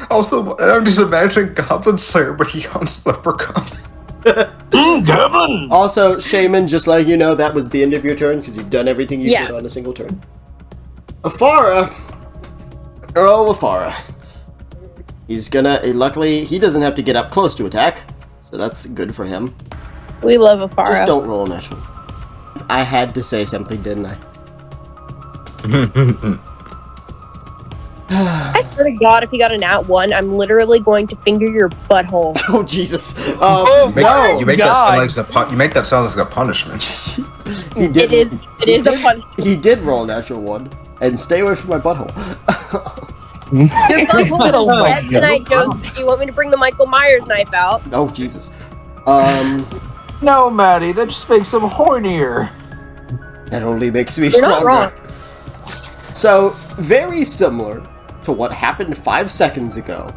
Also, I'm just imagining Goblin Slayer, but he hunts leprechaun. Goblin! Also, Shaman, just letting you know, that was the end of your turn, because you've done everything you Yeah. did on a single turn. Afara. Oh, Afara. He's gonna, luckily, he doesn't have to get up close to attack, so that's good for him. We love Afara. Just don't roll a natural. I had to say something, didn't I? I swear to God, if you got an at 1, I'm literally going to finger your butthole. Oh, Jesus. Oh, No! You make God. that sound like a punishment. He did, It is a punishment. He did roll a natural 1. And stay away from my butthole. Your butthole Oh is my red tonight, Joseph. Do you want me to bring the Michael Myers knife out? Oh, Jesus. No, Maddie, that just makes him hornier. That only makes me You're not stronger. wrong. So, very similar to what happened 5 seconds ago.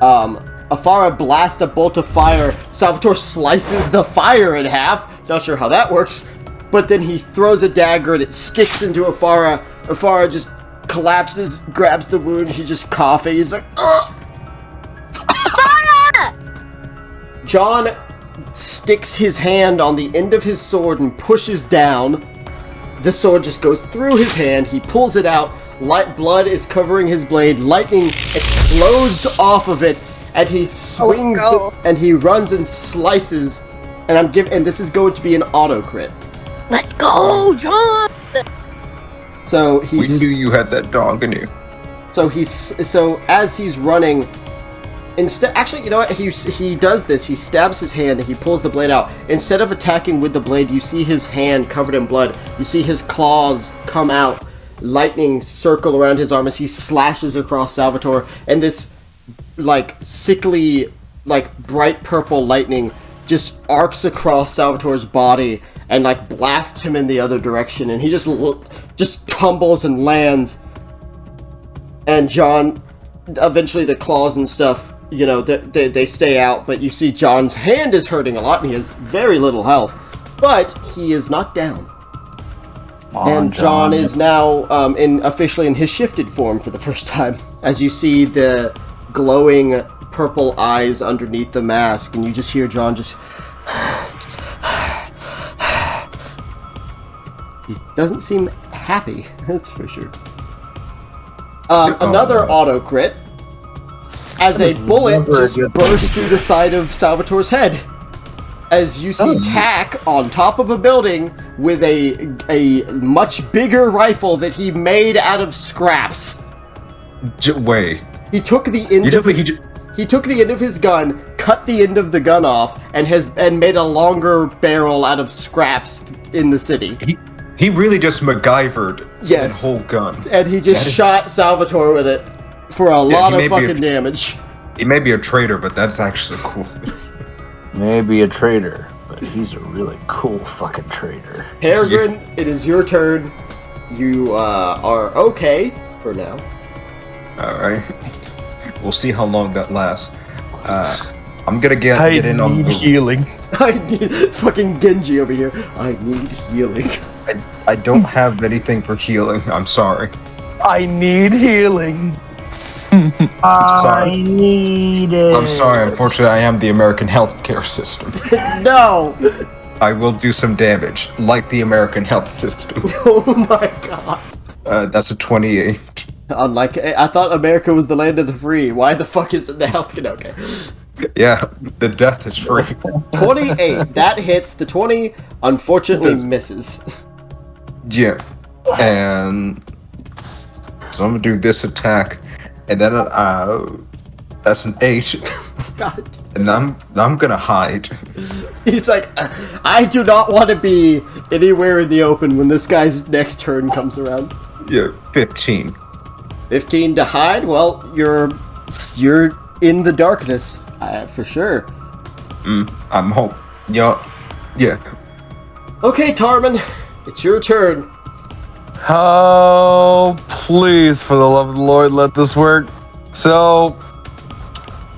Afara blasts a bolt of fire. Salvatore slices the fire in half. Not sure how that works. But then he throws a dagger and it sticks into Afara. Afara just collapses, grabs the wound. He's just coughing. He's like, ugh! John sticks his hand on the end of his sword and pushes down. The sword just goes through his hand. He pulls it out. Light blood is covering his blade. Lightning explodes off of it, and he swings go. and he runs and slices. And and this is going to be an auto crit. Let's go, John! We So knew you had that dog in you. So as he's running, Instead, actually, you know what? He does this. He stabs his hand and he pulls the blade out. Instead of attacking with the blade, you see his hand covered in blood. You see his claws come out, lightning circle around his arm as he slashes across Salvatore, and this like sickly, like bright purple lightning just arcs across Salvatore's body and like blasts him in the other direction, and he just tumbles and lands. And John, eventually the claws and stuff, you know, they stay out, but you see John's hand is hurting a lot and he has very little health, but he is knocked down. And John is now officially in his shifted form for the first time, as you see the glowing purple eyes underneath the mask, and you just hear John just... He doesn't seem happy, that's for sure. Another auto crit, as a bullet just bursts through the side of Salvatore's head. As you see Tack on top of a building with a much bigger rifle that he made out of scraps. Wait. He took the end of his gun, cut the end of the gun off, and made a longer barrel out of scraps in the city. He really just MacGyvered the whole gun. And he just shot Salvatore with it for a lot of fucking damage. He may be a traitor, but that's actually cool. Maybe a traitor, but he's a really cool fucking traitor. Peregrine, it is your turn. You are okay for now. Alright. We'll see how long that lasts. I'm gonna get in on the healing. I need fucking Genji over here. I need healing. I don't have anything for healing. I'm sorry. I need healing. I need it. I'm sorry. Unfortunately, I am the American healthcare system. No. I will do some damage, like the American health system. Oh my god. That's a 28. Unlike, I thought America was the land of the free. Why the fuck is it the healthcare? Okay. Yeah, the death is free. 28. That hits. The 20 unfortunately misses. Yeah. And so I'm gonna do this attack, and then that's an 8. God. And I'm gonna hide. He's like, I do not want to be anywhere in the open when this guy's next turn comes around. Yeah, 15. 15 to hide? Well, you're in the darkness, for sure. I'm hope. Yeah. Okay, Taramin, it's your turn. Oh, please, for the love of the Lord, let this work. So,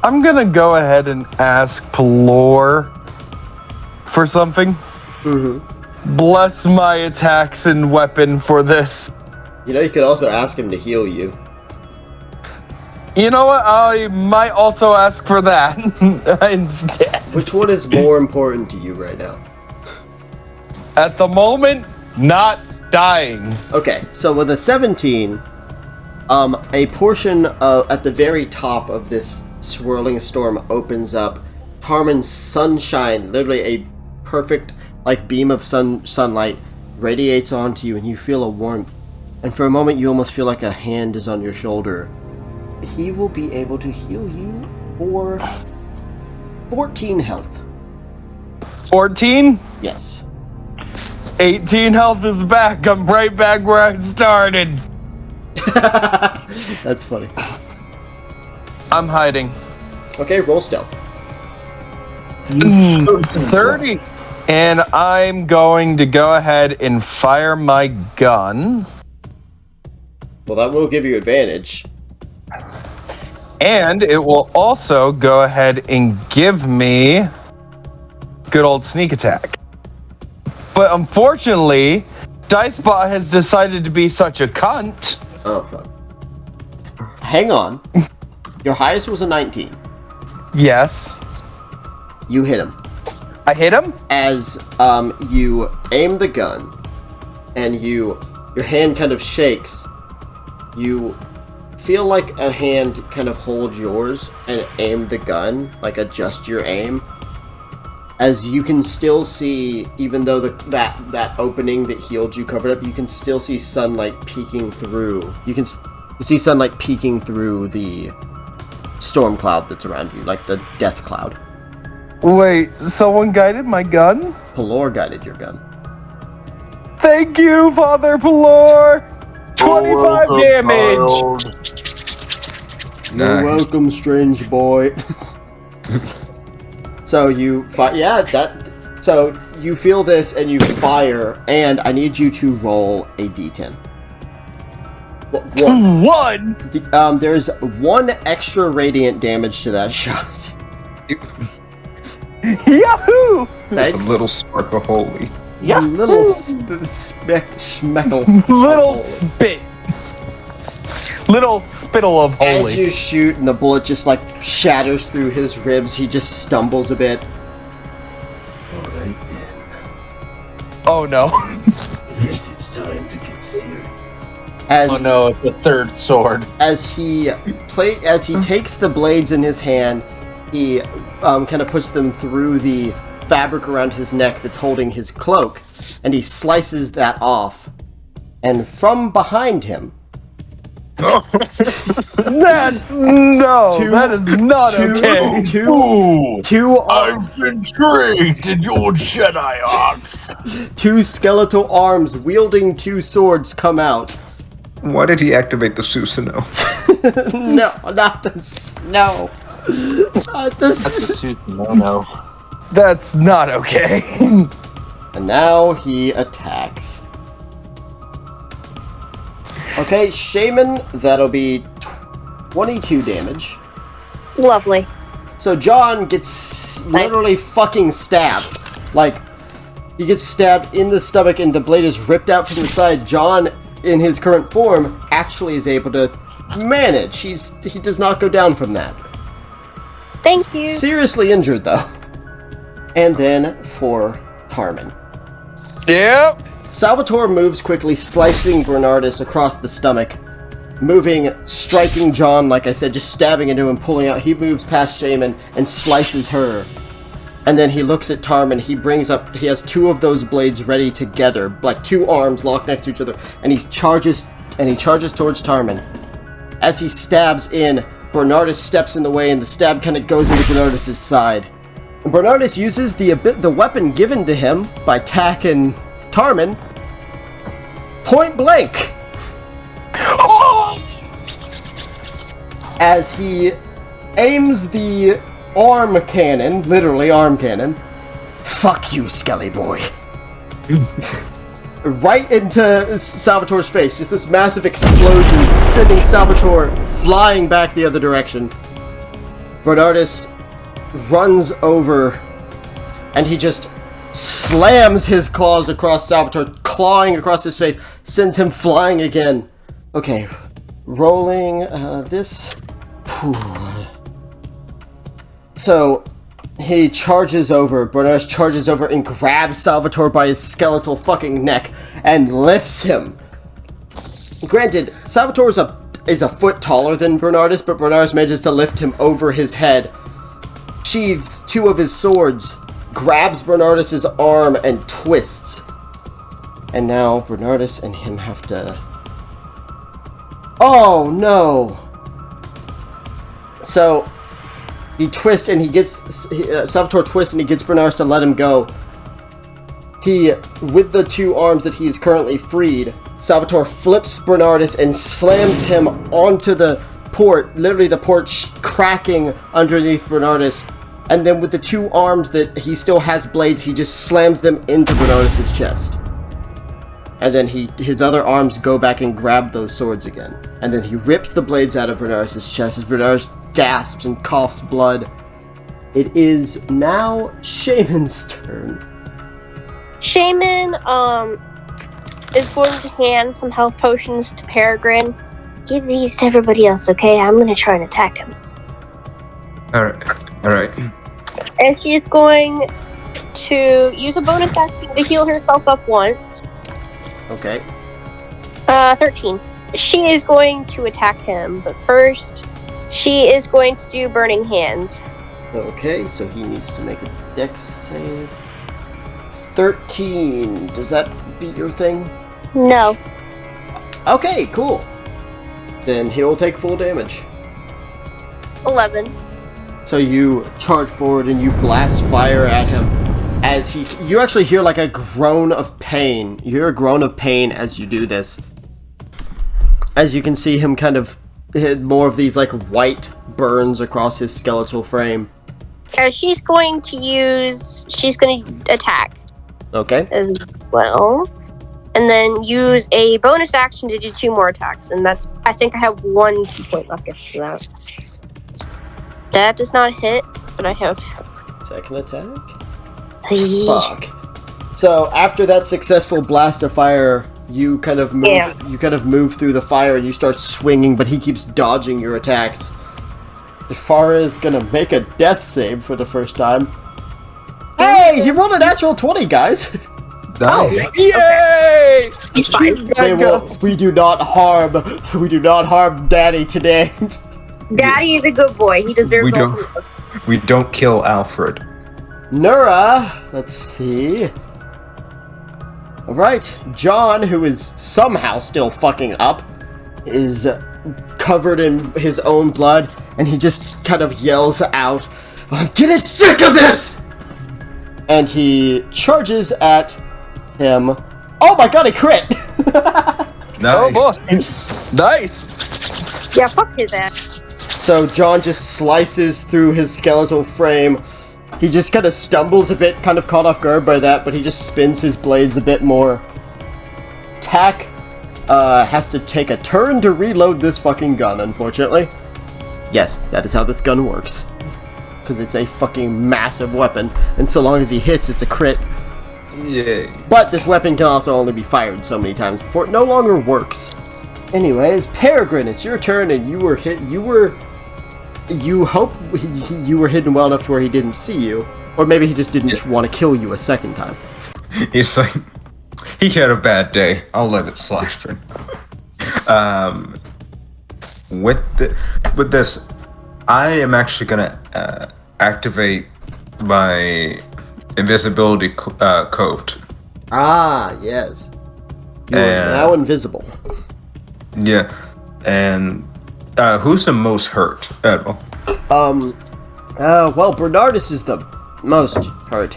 I'm gonna go ahead and ask Pelor for something. Mm-hmm. Bless my attacks and weapon for this. You know, you could also ask him to heal you. You know what? I might also ask for that instead. Which one is more important to you right now? At the moment, not dying. Okay, so with a 17, a portion at the very top of this swirling storm opens up. Taramin's sunshine, literally a perfect like beam of sunlight, radiates onto you, and you feel a warmth. And for a moment, you almost feel like a hand is on your shoulder. He will be able to heal you for 14 health. 14? Yes. 18 health is back. I'm right back where I started. That's funny. I'm hiding. Okay, roll stealth. 30. And I'm going to go ahead and fire my gun. Well, that will give you advantage. And it will also go ahead and give me good old sneak attack. But unfortunately, Dicebot has decided to be such a cunt. Oh, fuck. Hang on. Your highest was a 19. Yes. You hit him. I hit him? As you aim the gun, and your hand kind of shakes, you feel like a hand kind of hold yours and aim the gun, like adjust your aim. As you can still see, even though that opening that healed you covered up, you can still see sunlight peeking through. You see sunlight peeking through the storm cloud that's around you, like the death cloud. Wait, someone guided my gun? Pelor guided your gun. Thank you, Father Pelor! 25 damage! You're welcome, strange boy. So you so you feel this and you fire, and I need you to roll a d10. One! There's 1 extra radiant damage to that shot. Yahoo! Thanks. It's a little spark of holy. Yeah. Little schmeckle. Little spit. Little spittle of holy. As you shoot and the bullet just like shatters through his ribs, he just stumbles a bit. Alright then. Oh no. I guess it's time to get serious. Oh no, it's a third sword. As he takes the blades in his hand, he kind of puts them through the fabric around his neck that's holding his cloak, and he slices that off. And from behind him, that is not okay. I've been trained in your Jedi arts. 2 skeletal arms wielding 2 swords come out. Why did he activate the Susanoo? No, not the no. Not the No. That's not okay. And now he attacks. Okay, Shaman, that'll be 22 damage. Lovely. So John gets literally fucking stabbed. Like, he gets stabbed in the stomach and the blade is ripped out from the side. John, in his current form, actually is able to manage. He does not go down from that. Thank you. Seriously injured, though. And then for Taramin. Yep. Salvatore moves quickly, slicing Bernardus across the stomach. Moving, striking John, like I said, just stabbing into him, pulling out. He moves past Shaman and slices her. And then he looks at Taramin. He has 2 of those blades ready together, like 2 arms locked next to each other, and he charges towards Taramin. As he stabs in, Bernardus steps in the way, and the stab kind of goes into Bernardus' side. And Bernardus uses the weapon given to him by Tak and Taramin, point blank. As he aims the arm cannon, literally arm cannon, fuck you, Skelly boy, right into Salvatore's face. Just this massive explosion, sending Salvatore flying back the other direction. Bernardus runs over, and he just slams his claws across Salvatore, clawing across his face, sends him flying again. Okay, rolling this. So, he charges over, Bernardus charges over and grabs Salvatore by his skeletal fucking neck and lifts him. Granted, Salvatore is a foot taller than Bernardus, but Bernardus manages to lift him over his head, sheathes 2 of his swords, grabs Bernardus' arm and twists. And now Bernardus and him have to... Oh no! So, he twists and he gets... Salvatore twists and he gets Bernardus to let him go. He, with the 2 arms that he is currently freed, Salvatore flips Bernardus and slams him onto the port, literally the port cracking underneath Bernardus. And then with the 2 arms that he still has blades, he just slams them into Bernardus' chest. And then his other arms go back and grab those swords again. And then he rips the blades out of Bernardus' chest as Bernardus gasps and coughs blood. It is now Shaman's turn. Shaman, is going to hand some health potions to Peregrine. Give these to everybody else, okay? I'm gonna try and attack him. Alright. And she's going to use a bonus action to heal herself up once. Okay. 13. She is going to attack him, but first, she is going to do Burning Hands. Okay, so he needs to make a dex save. 13. Does that beat your thing? No. Okay, cool. Then he'll take full damage. 11. So you charge forward and you blast fire at him. As you actually hear like a groan of pain. You hear a groan of pain as you do this. As you can see him kind of hit more of these like white burns across his skeletal frame. She's going to attack Okay. as well. And then use a bonus action to do 2 more attacks. And I think I have 1 key point left after that. That does not hit, but I have... Second attack? Fuck. So after that successful blast of fire, you kind of move. Yeah. You kind of move through the fire and you start swinging, but he keeps dodging your attacks. Farah is gonna make a death save for the first time. Hey, he rolled a natural 20, guys. Nice. Yay! He's fine. We do not harm Daddy today. Daddy is a good boy. He deserves We all don't. the love. We don't kill Alfred. Nura, let's see. Alright, John, who is somehow still fucking up, is covered in his own blood, and he just kind of yells out, "I'm getting sick of this!" And he charges at him. Oh my god, he crit! Nice. Oh boy. Nice. Yeah, fuck his ass. So John just slices through his skeletal frame. He just kind of stumbles a bit, kind of caught off guard by that, but he just spins his blades a bit more. Tack has to take a turn to reload this fucking gun, unfortunately. Yes, that is how this gun works. Because it's a fucking massive weapon, and so long as he hits, it's a crit. Yay. But this weapon can also only be fired so many times before it no longer works. Anyways, Peregrine, it's your turn, and you hope you were hidden well enough to where he didn't see you. Or maybe he just didn't want to kill you a second time. He's like, he had a bad day. I'll let it slide for now. With this, I am actually gonna activate my invisibility coat. Ah, yes. You are And- now invisible. Yeah, and who's the most hurt, Edwin? Well, Bernardus is the most hurt.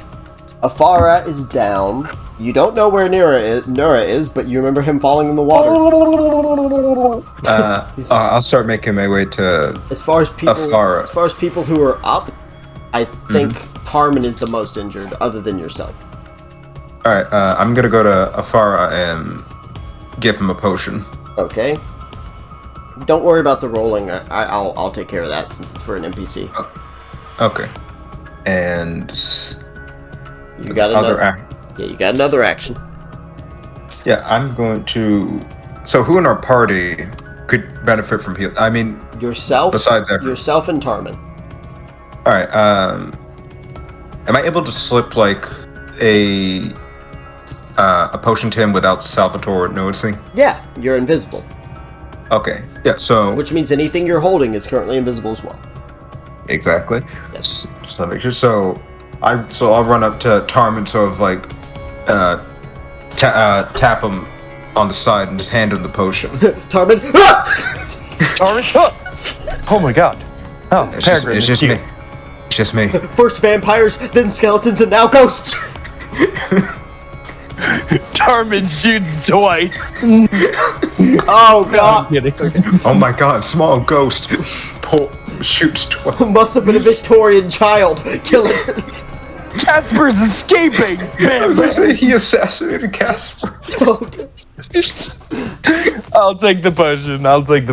Afara is down. You don't know where Nura is, but you remember him falling in the water. I'll start making my way to As far as Afara. people who are up, I think Taramin is the most injured, other than yourself. Alright, I'm gonna go to Afara and give him a potion. Okay. Don't worry about the rolling. I'll take care of that since it's for an NPC. Okay. And You got you got another action. yeah, I'm going to. So who in our party could benefit from heal? I mean, Yourself. besides everyone. Yourself and Taramin. All right. Am I able to slip like a potion to him without Salvatore noticing? Yeah, you're invisible, Okay. Yeah. So which means anything you're holding is currently invisible as well. exactly. Yes. Just to make sure. So I'll run up to Tarmin, sort of like tap him on the side and just hand him the potion. Taramin. Oh my god. Oh, Peregrine. It's just me. It's just me. First vampires, then skeletons, and now ghosts. Taramin shoots twice. Oh god. Kidding. Oh my god, small ghost shoots 12. Must have been a Victorian child. Kill it. Casper's escaping. Bam, bam. He assassinated Casper. I'll take the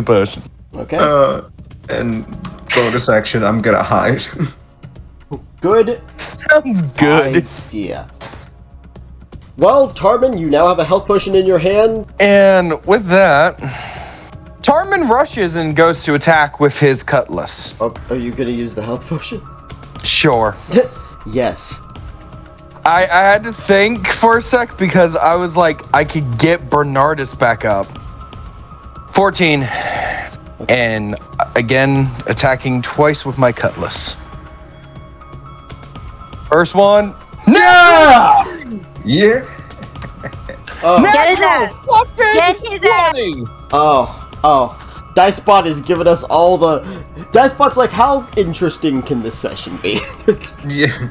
potion. Okay. And bonus action, I'm gonna hide. Good Sounds good. idea. Well, Taramin, you now have a health potion in your hand. And with that, Taramin rushes and goes to attack with his cutlass. Oh, are you going to use the health potion? Sure. Yes. I had to think for a sec because I was like, I could get Bernardus back up. 14. And again, attacking twice with my cutlass. First one. Yeah! Yeah. Get his ass. Get his ass. 20. Oh. Dicebot is giving us all the Despot's like, how interesting can this session be? Yeah.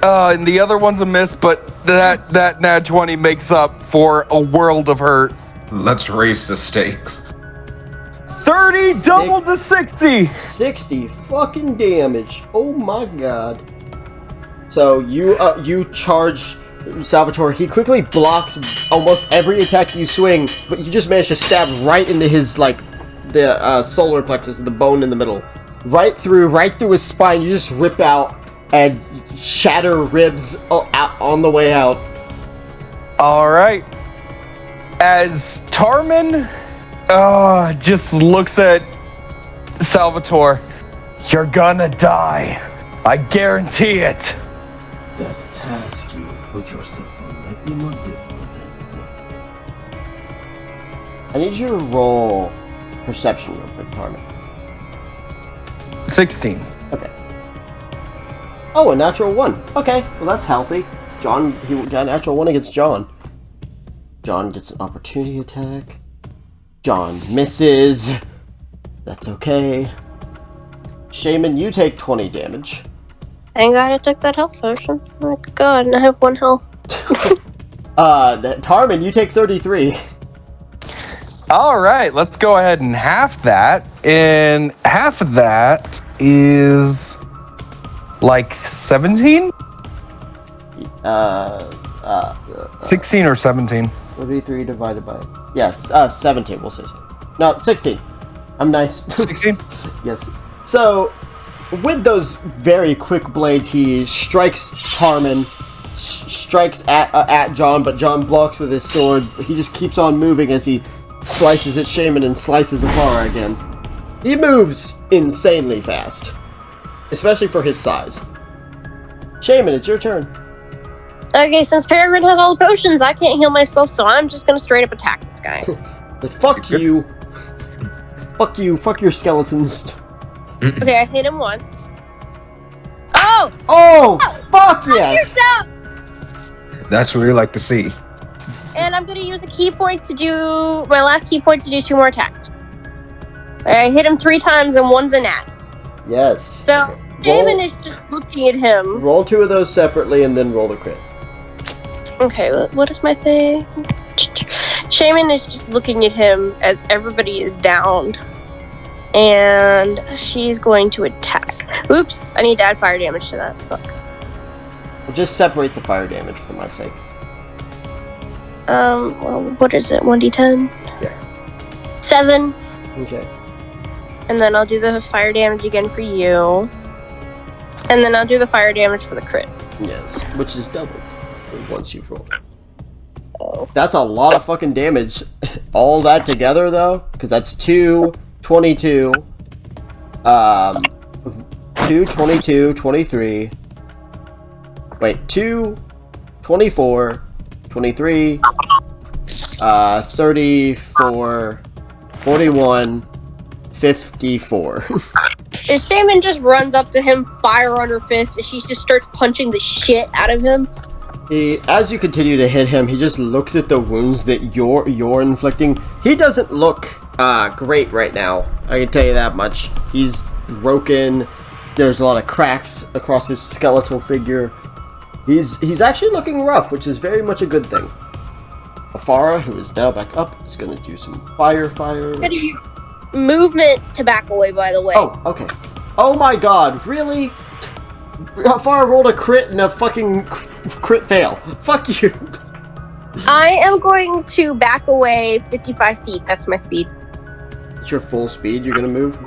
And the other one's a miss, but that nat 20 makes up for a world of hurt. Let's raise the stakes. 30 double to 60. 60 fucking damage. Oh my god. So you charge Salvatore. He quickly blocks almost every attack you swing, but you just manage to stab right into his, like, the solar plexus, the bone in the middle. Right through his spine. You just rip out and shatter ribs out on the way out. Alright. As Taramin just looks at Salvatore, you're gonna die. I guarantee it. That task you have put yourself on might be more difficult than you think. I need you to roll perception real quick, Tarmin. 16. Okay. Oh, a natural 1. Okay, well that's healthy. John, he got a natural 1 against John. John gets an opportunity attack. John misses. That's okay. Shaman, you take 20 damage. Thank God I took that health potion. Oh my god, and I have 1 health. Tarmin, you take 33. Alright, let's go ahead and half that. And half of that is like 17? 16 or 17. 33 divided by... Yes, 17, we'll say so. No, 16. I'm nice. 16? Yes. So, with those very quick blades, he strikes Tarmin, strikes at John, but John blocks with his sword. He just keeps on moving as he slices at Shaman and slices Afara again. He moves insanely fast, especially for his size. Shaman, it's your turn. Okay, since Peregrine has all the potions, I can't heal myself, so I'm just gonna straight up attack this guy. Fuck you. Fuck you. Fuck your skeletons. Okay, I hit him once. Oh! Oh! Fuck yes! Yourself! That's what we like to see. And I'm gonna use a key point to do my last key point to do 2 more attacks. I hit him 3 times and 1's a nat. Yes. So Shaman is just looking at him. Roll 2 of those separately and then roll the crit. Okay, what is my thing? Shaman is just looking at him as everybody is downed. And she's going to attack. Oops, I need to add fire damage to that. Fuck. We'll just separate the fire damage for my sake. Well, what is it? 1d10? Yeah. 7. Okay. And then I'll do the fire damage again for you. And then I'll do the fire damage for the crit. Yes, which is doubled once you've rolled. Oh. That's a lot of fucking damage. All that together, though, because that's 2, 22, 2, 22, 23. Wait, 2, 24, 23, 34, 41, 54. And Shaman just runs up to him, fire on her fist, and she just starts punching the shit out of him. As you continue to hit him, he just looks at the wounds that you're inflicting. He doesn't look great right now. I can tell you that much. He's broken. There's a lot of cracks across his skeletal figure. He's actually looking rough, which is very much a good thing. Afara, who is now back up, is going to do some fire. Movement to back away, by the way. Oh, okay. Oh my god, really? Afara rolled a crit and a fucking crit fail. Fuck you. I am going to back away 55 feet. That's my speed. It's your full speed you're going to move?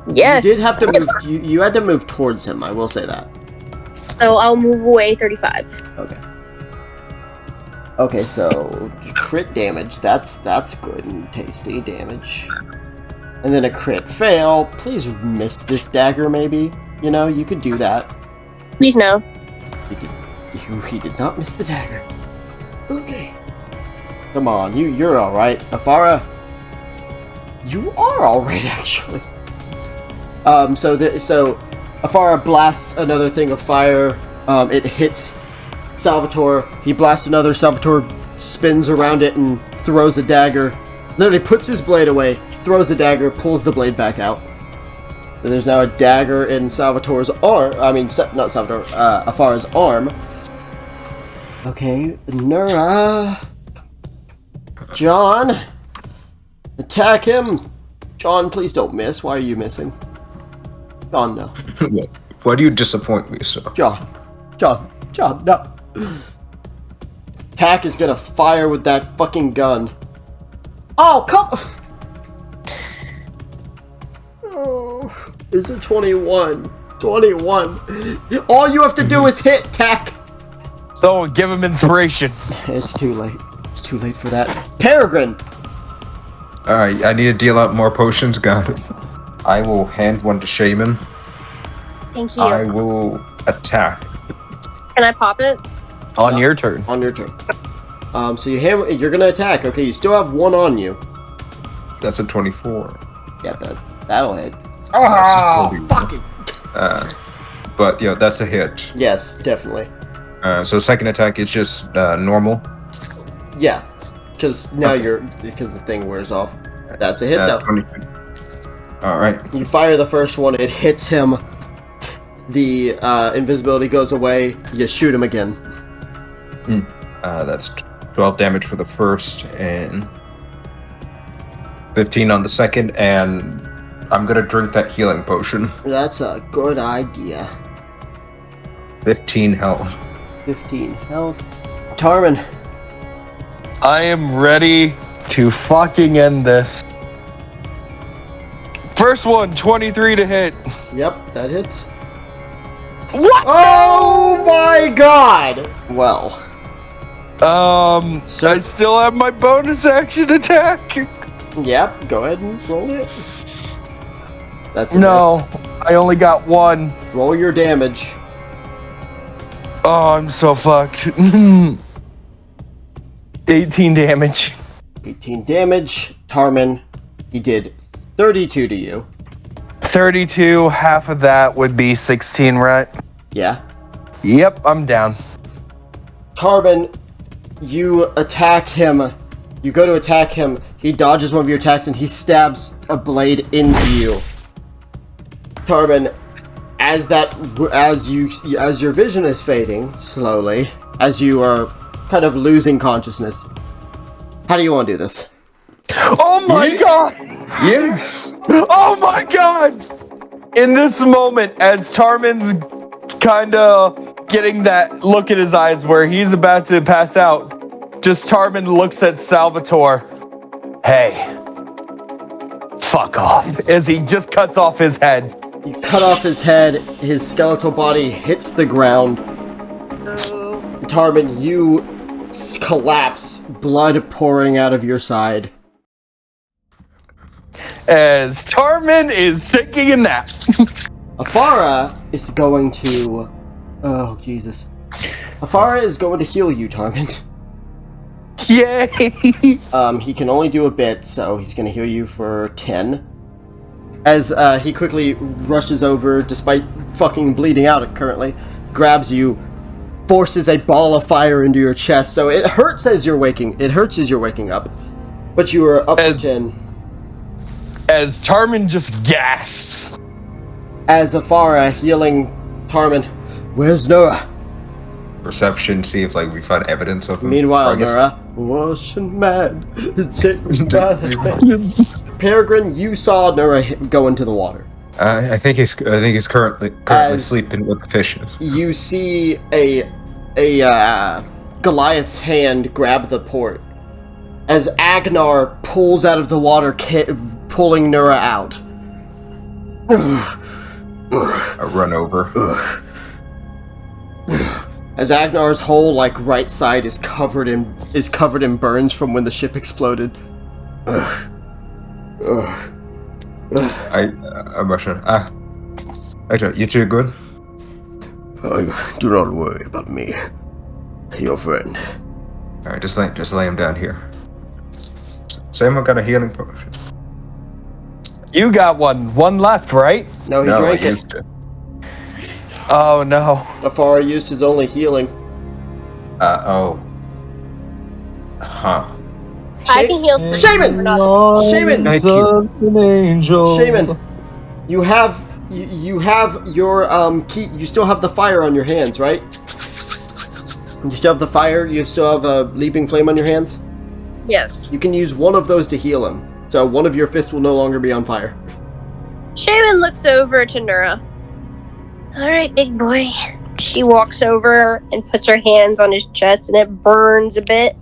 Yes. You did have to move. You had to move towards him, I will say that. So I'll move away 35. Okay. Okay, so crit damage. That's good and tasty damage. And then a crit fail. Please miss this dagger, maybe. You know, you could do that. Please no. He did not miss the dagger. Okay. Come on, you're all right, Afara. You are all right, actually. So Afara blasts another thing of fire. It hits Salvatore. He blasts another. Salvatore spins around it and throws a dagger. Literally puts his blade away, throws a dagger, pulls the blade back out. There's now a dagger in Salvatore's arm. I mean, not Salvatore, Afara's arm. Okay, Nura. John. Attack him. John, please don't miss. Why are you missing? John, no. Why do you disappoint me, sir? John, no. Tack is gonna fire with that fucking gun. Oh, come. Oh, it's a 21. 21. All you have to do is hit, Tack. So give him inspiration. It's too late. It's too late for that. Peregrine. Alright, I need to deal out more potions. Got it. I will hand one to Shaman. Thank you. I will attack. Can I pop it? On your turn. On your turn. So you're gonna attack. Okay, you still have one on you. That's a 24. Yeah, that'll hit. Oh, Fucking. But yeah, that's a hit. Yes, definitely. So second attack is just normal. Yeah, because now because the thing wears off. That's a hit though. 22. All right. You fire the first one, it hits him. The invisibility goes away. You shoot him again. That's 12 damage for the first and 15 on the second, and I'm gonna drink that healing potion. That's a good idea. 15 health. 15 health. Taramin. I am ready to fucking end this. First one, 23 to hit. Yep, that hits. What? Oh my god! Well. So I still have my bonus action attack. Yep, go ahead and roll it. That's a No, I only got one. miss. Roll your damage. Oh, I'm so fucked. 18 damage. 18 damage. Taramin, he did 32 to you. 32, half of that would be 16, right? Yeah. Yep, I'm down. Taramin, you attack him. You go to attack him. He dodges one of your attacks and he stabs a blade into you. Taramin, as your vision is fading slowly, as you are kind of losing consciousness. How do you want to do this? Oh my god! Yes. Oh my god! In this moment, as Tarmin's kinda getting that look in his eyes where he's about to pass out, just Tarmin looks at Salvatore. Hey. Fuck off. As he just cuts off his head. You cut off his head, his skeletal body hits the ground. Taramin, you collapse, blood pouring out of your side. As Tarmin is taking a nap. Afara is going to... Oh, Jesus. Afara is going to heal you, Taramin. Yay! He can only do a bit, so he's going to heal you for 10. As he quickly rushes over, despite fucking bleeding out currently, grabs you, forces a ball of fire into your chest, so it hurts as you're waking. It hurts as you're waking up. But you are up to 10. As Tarmin just gasps. As Afara healing Taramin. Where's Nora? Perception, see if we find evidence of him. Meanwhile, Nora, washing mad, taken by the Peregrine, you saw Nora go into the water. I think he's currently sleeping with the fishes. You see a Goliath's hand grab the port as Agnar pulls out of the water, pulling Nura out. I run over. As Agnar's whole right side is covered in burns from when the ship exploded. I'm rushing. You two good? Do not worry about me, your friend. All right, just lay him down here. Sam, got a healing potion. You got one left, right? No, he drank I it. used it. Oh no. Afara used his only healing. Oh. Huh. I can heal. Shaman! Thank you. Shaman, you have you have your key. You still have the fire on your hands, right? You still have the fire. You still have a leaping flame on your hands. Yes. You can use one of those to heal him. So one of your fists will no longer be on fire. Shaman looks over to Nura. Alright, big boy. She walks over and puts her hands on his chest, and it burns a bit.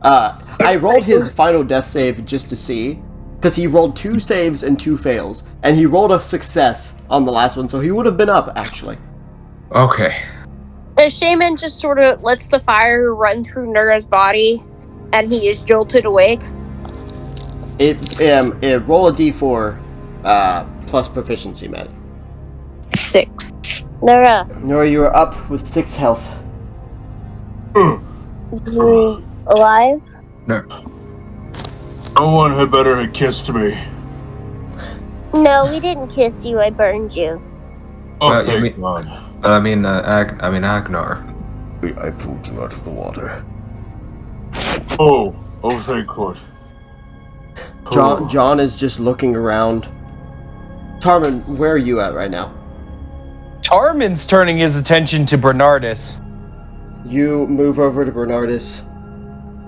I rolled his final death save just to see, because he rolled 2 saves and 2 fails, and he rolled a success on the last one, so he would have been up, actually. Okay. Shaman just sort of lets the fire run through Nura's body, and he is jolted awake. Roll a d4 plus proficiency, man. 6. Nura, Nora, you are up with 6 health. you alive? No. No one had better have kissed me. No, we didn't kiss you. I burned you. Oh, You thank mean- God. I mean Agnar. I pulled you out of the water. Oh, thank God. John is just looking around. Taramin, where are you at right now? Taramin's turning his attention to Bernardus. You move over to Bernardus.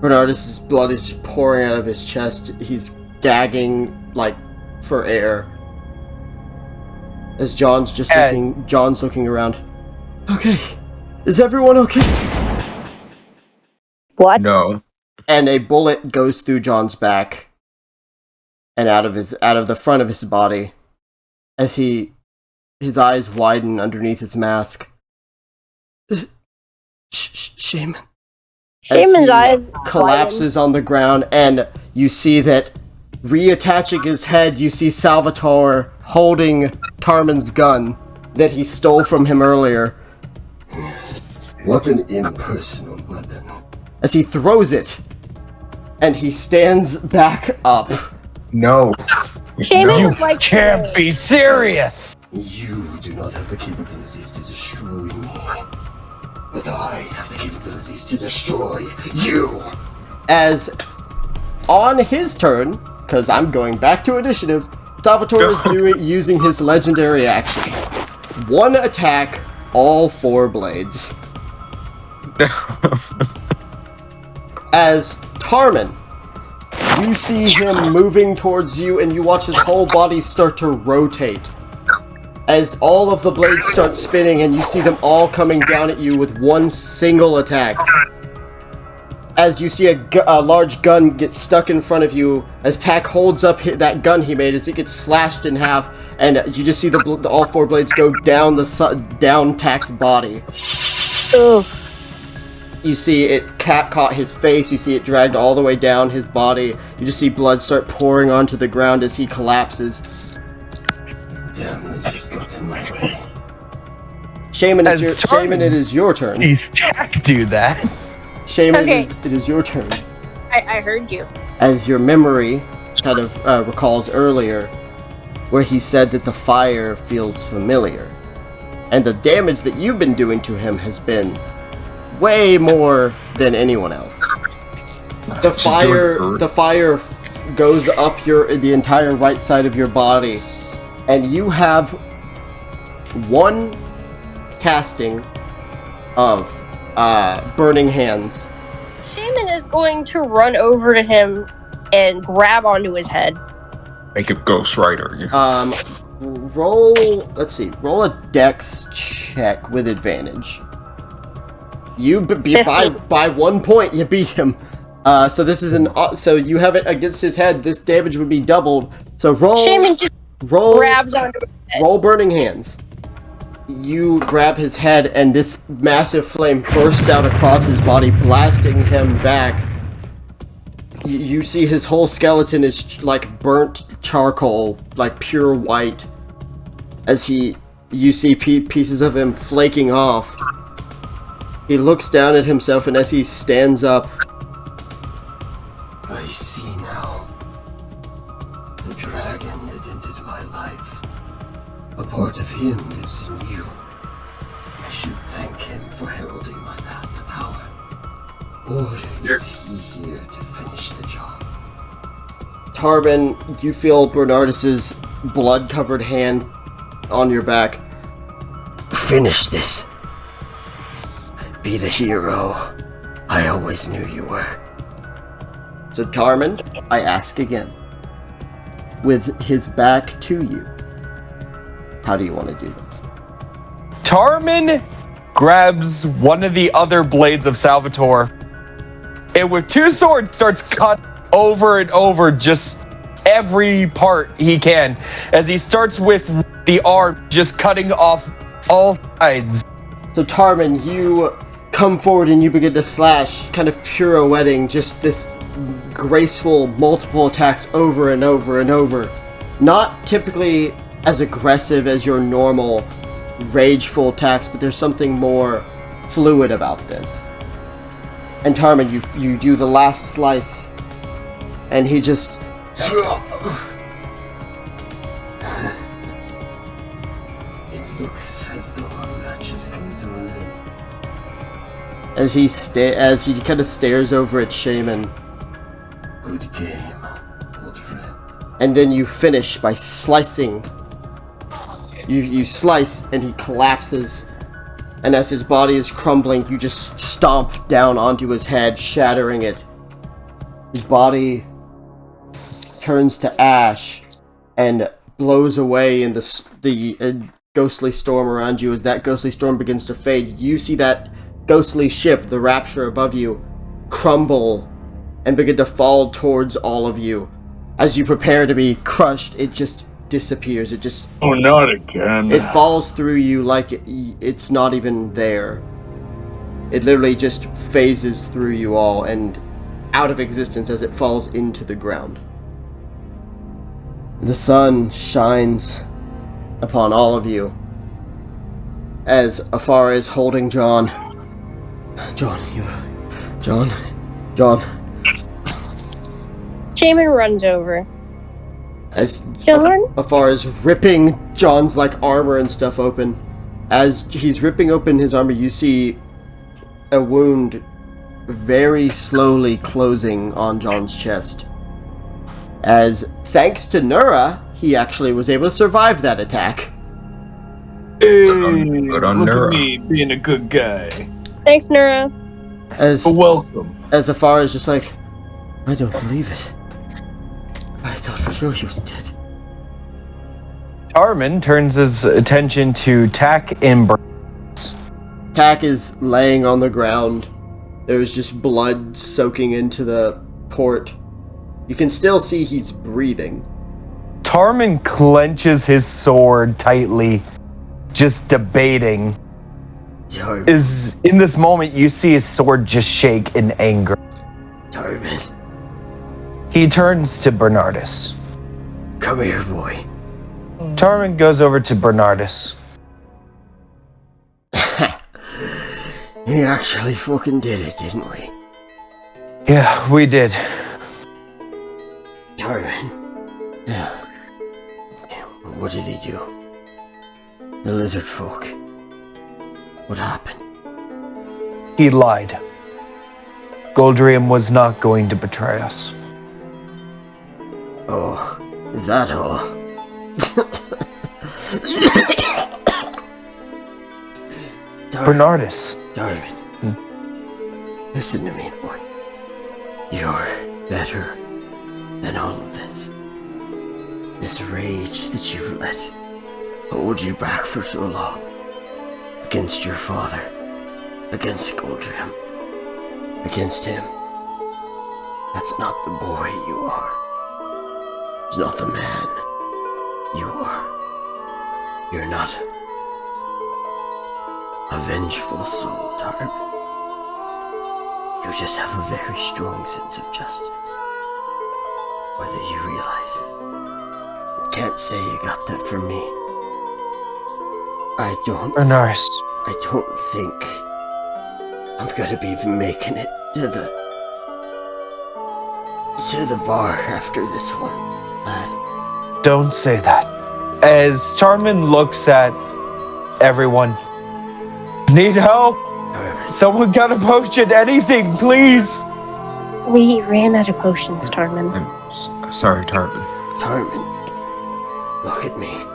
Bernardus' blood is just pouring out of his chest. He's gagging, like, for air. As John's looking around. Okay. Is everyone okay? What? No. And a bullet goes through John's back and out of the front of his body as his eyes widen underneath his mask. Shaman. Shaman's eyes Collapses on the ground, and you see that reattaching his head, you see Salvatore holding Taramin's gun that he stole from him earlier. What an impersonal weapon. As he throws it, and he stands back up. No. Shaman You would like can't to... be serious! You do not have the capabilities to destroy me. But I have the capabilities to destroy you! As on his turn, because I'm going back to initiative, Salvatore is using his legendary action. 1 attack, all 4 blades. As Taramin, you see him moving towards you, and you watch his whole body start to rotate. As all of the blades start spinning, and you see them all coming down at you with 1 single attack. As you see a large gun get stuck in front of you, as Tak holds up that gun he made, as it gets slashed in half, and you just see all 4 blades go down down Tak's body. Ugh. You see it caught his face, you see it dragged all the way down his body, you just see blood start pouring onto the ground as he collapses. Damn, this has got in my way. Shaman, As Shaman, it is your turn. Sees Tak do that. Shaman, Okay. it is your turn. I heard you. As your memory kind of recalls earlier, where he said that the fire feels familiar. And the damage that you've been doing to him has been way more than anyone else. The fire goes up the entire right side of your body, and you have 1 casting of burning hands. Shaman is going to run over to him and grab onto his head. Make it Ghost Rider. Roll a dex check with advantage. You by 1 point, you beat him. So this is so you have it against his head. This damage would be doubled. So Shaman just grabs onto his head. roll burning hands. You grab his head, and this massive flame bursts out across his body, blasting him back. You see his whole skeleton is like burnt charcoal, like pure white. As you see pieces of him flaking off. He looks down at himself, and as he stands up, I see now. The dragon that ended my life. A part of him lives in you. I should thank him for heralding my path to power. Or is he here to finish the job? Taramin, you feel Bernardus's blood-covered hand on your back. Finish this. Be the hero I always knew you were. So Taramin, I ask again. With his back to you, how do you want to do this? Taramin grabs one of the other blades of Salvatore, and with two swords starts cutting over and over just every part he can, as he starts with the arm, just cutting off all sides. So Taramin, you come forward and you begin to slash, kind of pirouetting, just this graceful multiple attacks over and over and over. Not typically as aggressive as your normal rageful attacks, but there's something more fluid about this. And Taramin, you do the last slice, and he just... It looks as though our match has come to an end. As he kind of stares over at Shaman. Good game, old friend. And then you finish by slicing. You slice, and he collapses. And as his body is crumbling, you just stomp down onto his head, shattering it. His body turns to ash and blows away in the ghostly storm around you. As that ghostly storm begins to fade, you see that ghostly ship, the Rapture above you, crumble and begin to fall towards all of you. As you prepare to be crushed, it just disappears. It just... Oh, not again. It falls through you like it's not even there. It literally just phases through you all and out of existence as it falls into the ground. The sun shines upon all of you as Afar is holding John. John. Shaman runs over. As John? Afar is ripping John's armor and stuff open. As he's ripping open his armor, you see a wound very slowly closing on John's chest. As, thanks to Nura, he actually was able to survive that attack. Hey, Good on look Nura. at me being a good guy. Thanks, Nura. As Welcome. Afar is just like, I don't believe it. I thought for sure he was dead. Taramin turns his attention to Tak and Tak is laying on the ground. There's just blood soaking into the port. You can still see he's breathing. Taramin clenches his sword tightly, just debating. Taramin. Is in this moment you see his sword just shake in anger. Taramin. He turns to Bernardus. Come here, boy. Taramin goes over to Bernardus. We actually fucking did it, didn't we? Yeah, we did. Taramin. Yeah. What did he do? The lizard folk. What happened? He lied. Goldrium was not going to betray us. Oh, is that all? Bernardus. Taramin. Listen to me, boy. You're better than all of this. This rage that you've let hold you back for so long. Against your father. Against Goldrium. Against him. That's not the boy you are. It's not the man you are. You're not a vengeful soul, Taramin. You just have a very strong sense of justice. Whether you realize it. Can't say you got that from me. I don't think I'm gonna be making it to the bar after this one, lad. Don't say that. As Taramin looks at everyone. Need help? Someone got a potion, anything, please. We ran out of potions, Taramin. Sorry, Taramin. Taramin, look at me.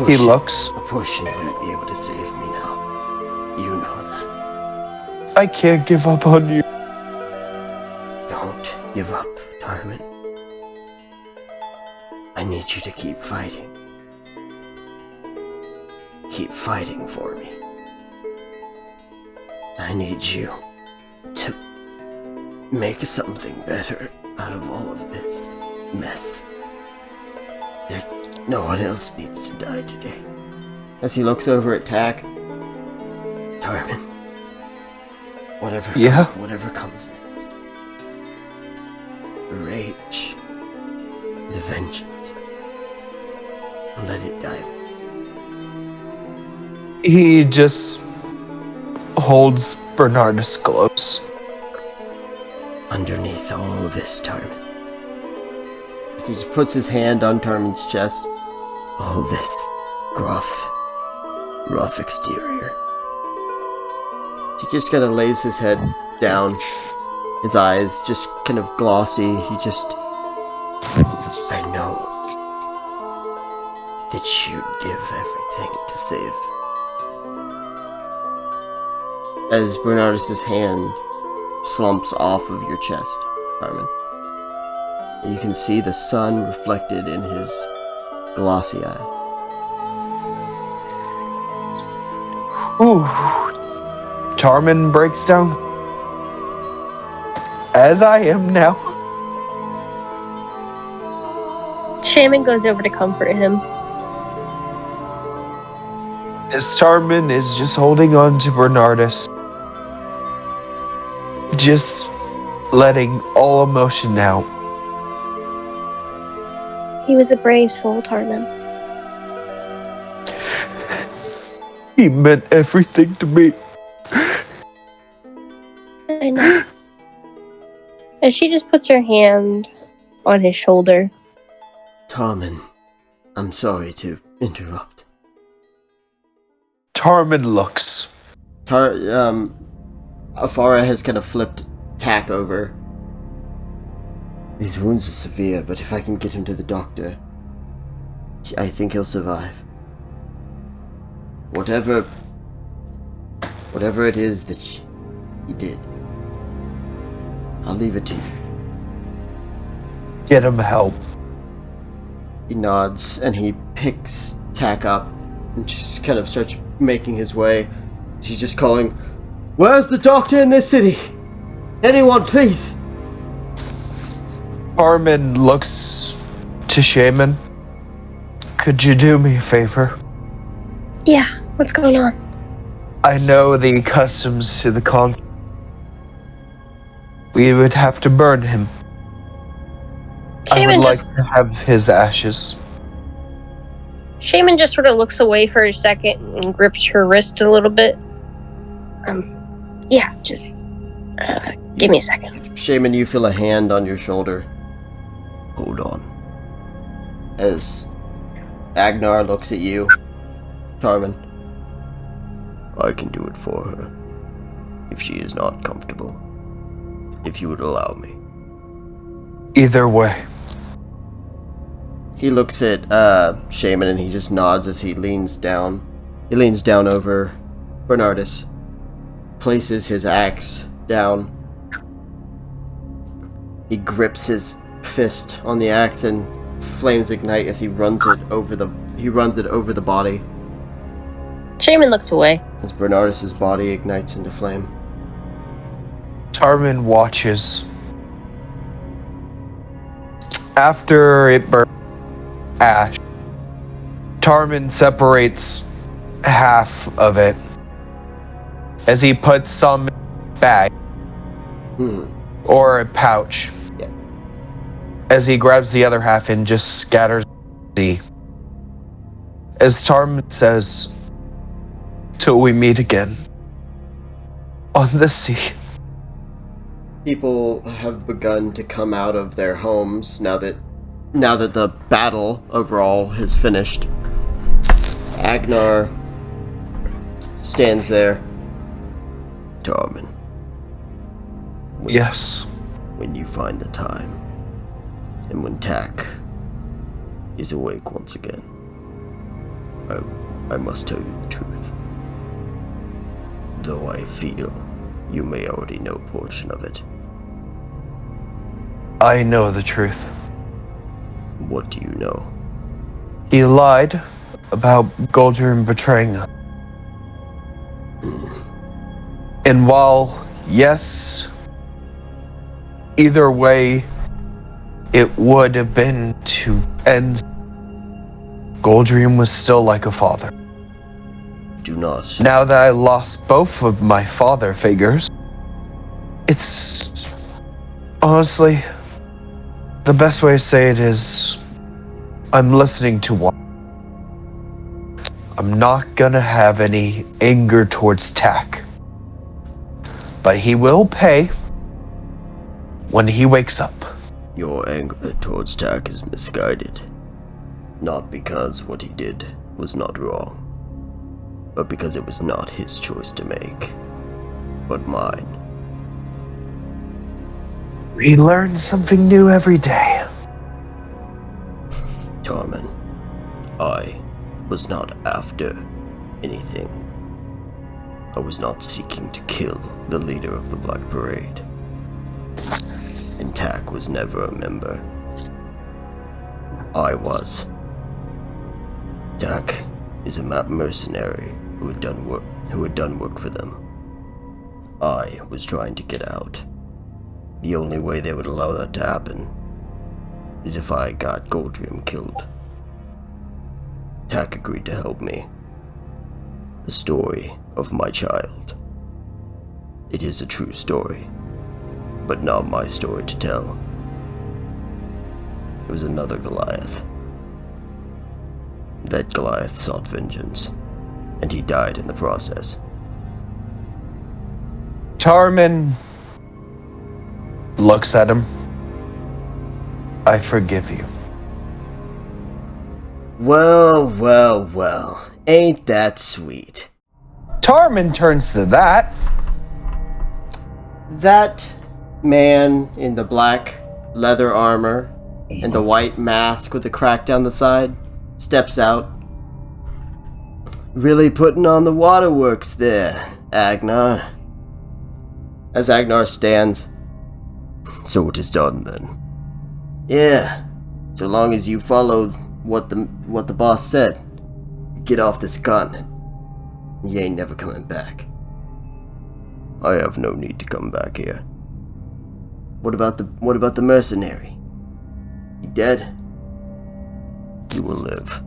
He looks. A potion wouldn't be able to save me now. You know that. I can't give up on you. Don't give up, Taramin. I need you to keep fighting. Keep fighting for me. I need you to make something better out of all of this mess. No one else needs to die today. As he looks over at Tack, Taramin, Yeah? whatever comes next. The rage, the vengeance. Let it die. He just holds Bernardus close. Underneath all this, Taramin, as he just puts his hand on Taramin's chest. all this rough exterior. He just kind of lays his head down. His eyes just kind of glossy. He just... I know that you'd give everything to save. As Bernardus' hand slumps off of your chest, Carmen. And you can see the sun reflected in his glossy eye. Ooh. Taramin breaks down. As I am now. Shaman goes over to comfort him. As Taramin is just holding on to Bernardus. Just letting all emotion out. He was a brave soul, Tarmin. He meant everything to me. I know. And she just puts her hand on his shoulder. Taramin, I'm sorry to interrupt. Taramin looks. Afara has kind of flipped Tack over. His wounds are severe, but if I can get him to the doctor, I think he'll survive. Whatever it is that he did, I'll leave it to you. Get him help. He nods and he picks Tack up and just kind of starts making his way. She's just calling, "Where's the doctor in this city? Anyone, please!" Taramin looks to Shaman. Could you do me a favor? Yeah, what's going on? I know the customs to the con. We would have to burn him. I would Shaman like just to have his ashes. Shaman just sort of looks away for a second and grips her wrist a little bit. Yeah, just give me a second. Shaman, you feel a hand on your shoulder Hold on. as Agnar looks at you. Tarmin. I can do it for her, if she is not comfortable. If you would allow me. Either way. He looks at Shaman and he just nods as he leans down. He leans down over Bernardus, places his axe down. He grips his fist on the axe and flames ignite as he runs it over the body. Shaman looks away. As Bernardus' body ignites into flame. Taramin watches. After it burns ash, Taramin separates half of it as he puts some in a bag or a pouch. Yeah. As he grabs the other half and just scatters the sea. As Taramin says, "Till we meet again on the sea." People have begun to come out of their homes now that the battle overall has finished. Agnar stands there. Taramin, Yes. when you find the time, and when Tack is awake once again, I must tell you the truth. Though I feel you may already know a portion of it. I know the truth. What do you know? He lied about Goldrum betraying us. And while, yes, either way, it would have been to end, Goldrum was still like a father. Do not. Now that I lost both of my father figures, it's honestly, the best way to say it is, I'm listening to one. I'm not gonna have any anger towards Tak. But he will pay when he wakes up. Your anger towards Tak is misguided. Not because what he did was not wrong, but because it was not his choice to make, but mine. We learn something new every day. Taramin, I was not after anything. I was not seeking to kill the leader of the Black Parade. And Tak was never a member. I was. Tak is a mercenary who had done work for them. I was trying to get out. The only way they would allow that to happen is if I got Goldrum killed. Tak agreed to help me. The story of my child. It is a true story, but not my story to tell. It was another Goliath. That Goliath sought vengeance, and he died in the process. Taramin looks at him. I forgive you. Well, well, well. Ain't that sweet? Taramin turns to that. That man in the black leather armor and the white mask with the crack down the side steps out. Really putting on the waterworks there, Agnar. As Agnar stands, So it is done then. yeah, so long as you follow what the boss said, get off this continent. You ain't never coming back. I have no need to come back here. What about the mercenary? He dead? You will live.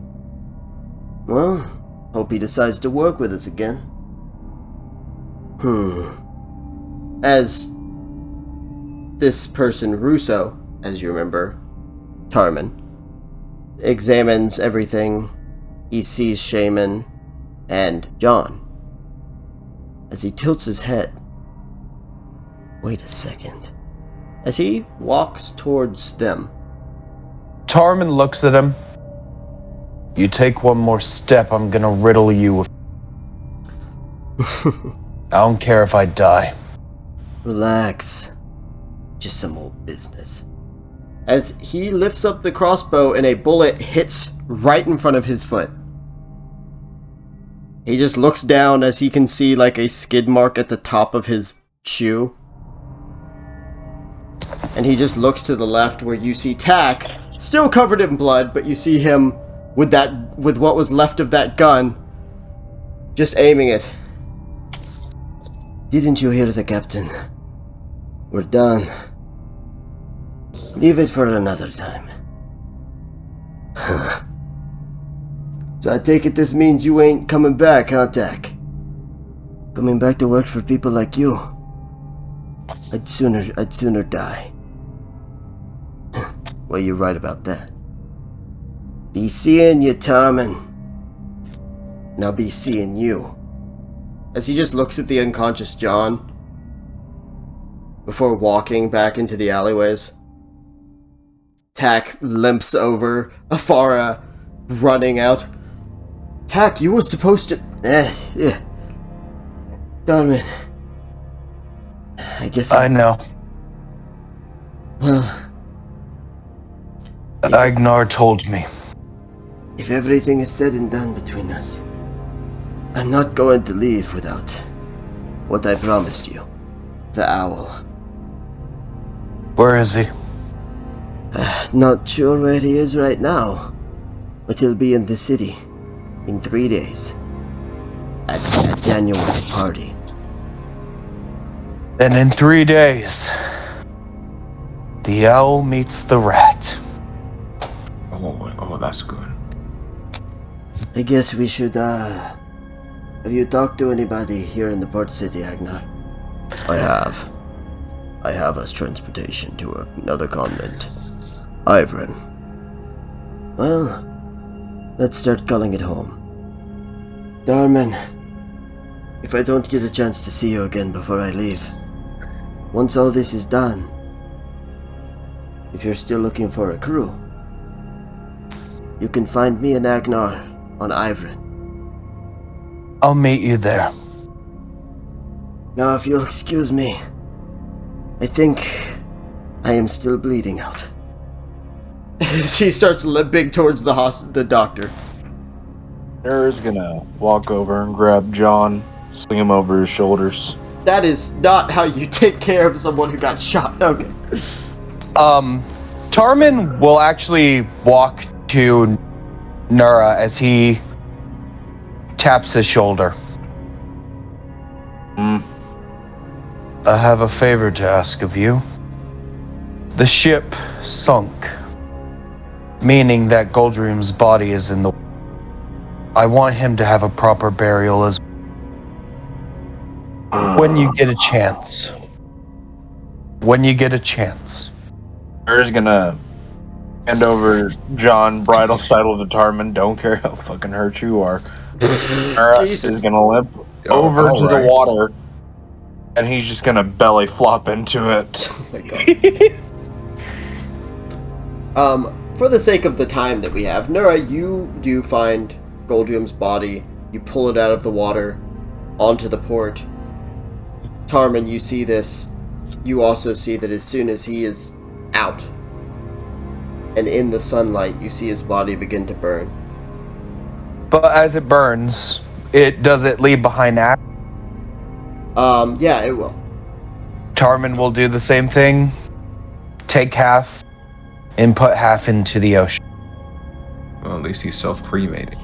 Well, hope he decides to work with us again. As this person, Russo, as you remember, Taramin, examines everything, he sees Shaman and John. As he tilts his head, wait a second. As he walks towards them, Taramin looks at him. You take one more step, I'm gonna riddle you with... I don't care if I die. relax. Just some old business. As he lifts up the crossbow and a bullet hits right in front of his foot. He just looks down as he can see like a skid mark at the top of his shoe. And he just looks to the left where you see Tak, still covered in blood, but you see him with what was left of that gun, just aiming it. Didn't you hear the captain? We're done. Leave it for another time. So I take it this means you ain't coming back, huh, Tak? Coming back to work for people like you. I'd sooner die. Well, you're right about that. Be seeing you, Taramin. And I'll be seeing you. As he just looks at the unconscious John before walking back into the alleyways. Tak limps over, Afara running out. Tak, you were supposed to... Yeah. Taramin. I guess I know. Well... Agnar told me. if everything is said and done between us, I'm not going to leave without what I promised you. The owl. Where is he? Not sure where he is right now, but he'll be in the city in 3 days at Daniel Wick's party. Then in 3 days, the owl meets the rat. Oh, that's good. I guess we should, have you talked to anybody here in the port city, Agnar? I have. I have us transportation to another continent. Ivrin. Well, let's start calling it home. Taramin, if I don't get a chance to see you again before I leave, once all this is done, if you're still looking for a crew, you can find me and Agnar on Ivrin. I'll meet you there. Now, if you'll excuse me, I think I am still bleeding out. She starts limping towards the doctor. Nura's gonna walk over and grab John, sling him over his shoulders. That is not how you take care of someone who got shot. Okay. Taramin will actually walk to Nura as he taps his shoulder. I have a favor to ask of you. The ship sunk, meaning that Goldream's body is in the... I want him to have a proper burial as when you get a chance. When you get a chance. Nura's gonna hand over John, bridal saddle to Taramin. Don't care how fucking hurt you are. Nura is gonna limp over to the water, and he's just gonna belly flop into it. Oh my god. For the sake of the time that we have, Nura, you do find Goldrium's body. You pull it out of the water onto the port. Taramin, you see this. You also see that as soon as he is out and in the sunlight, you see his body begin to burn. But as it burns, does it leave behind ash? Yeah, it will. Taramin will do the same thing. Take half and put half into the ocean. Well, at least he's self-cremating.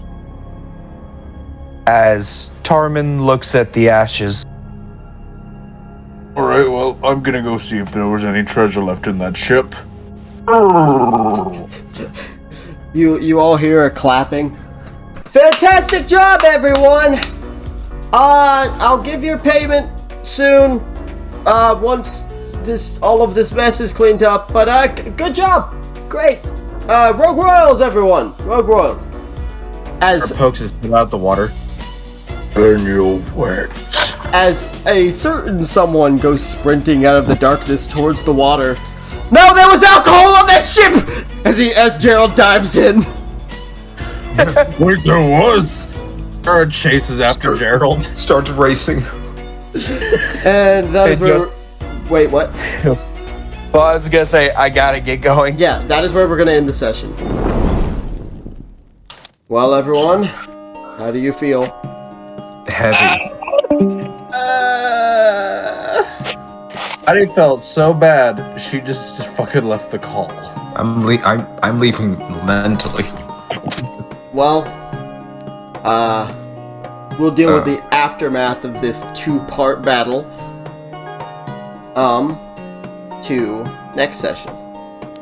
As Taramin looks at the ashes, Alright, well, I'm gonna go see if there was any treasure left in that ship. You all hear a clapping. Fantastic job, everyone! I'll give your payment soon, once all of this mess is cleaned up, but, good job! Great! Rogue Royals, everyone! Rogue Royals. As Pokes his head out the water. And you're wet. as a certain someone goes sprinting out of the darkness towards the water. No, there was alcohol on that ship! As Gerald dives in. Wait, there was? Nura chases after Gerald. Starts racing. And that is where... Wait, what? well, I was gonna say, I gotta get going. Yeah, that is where we're gonna end the session. Well, everyone, how do you feel? Heavy. I felt so bad, she just fucking left the call. I'm leaving mentally. Well, we'll deal with the aftermath of this two-part battle, to next session.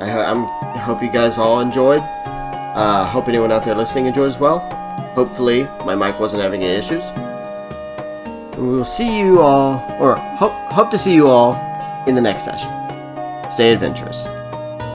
I hope you guys all enjoyed. Hope anyone out there listening enjoyed as well. Hopefully, my mic wasn't having any issues. And we will see you all, or hope to see you all in the next session. Stay adventurous.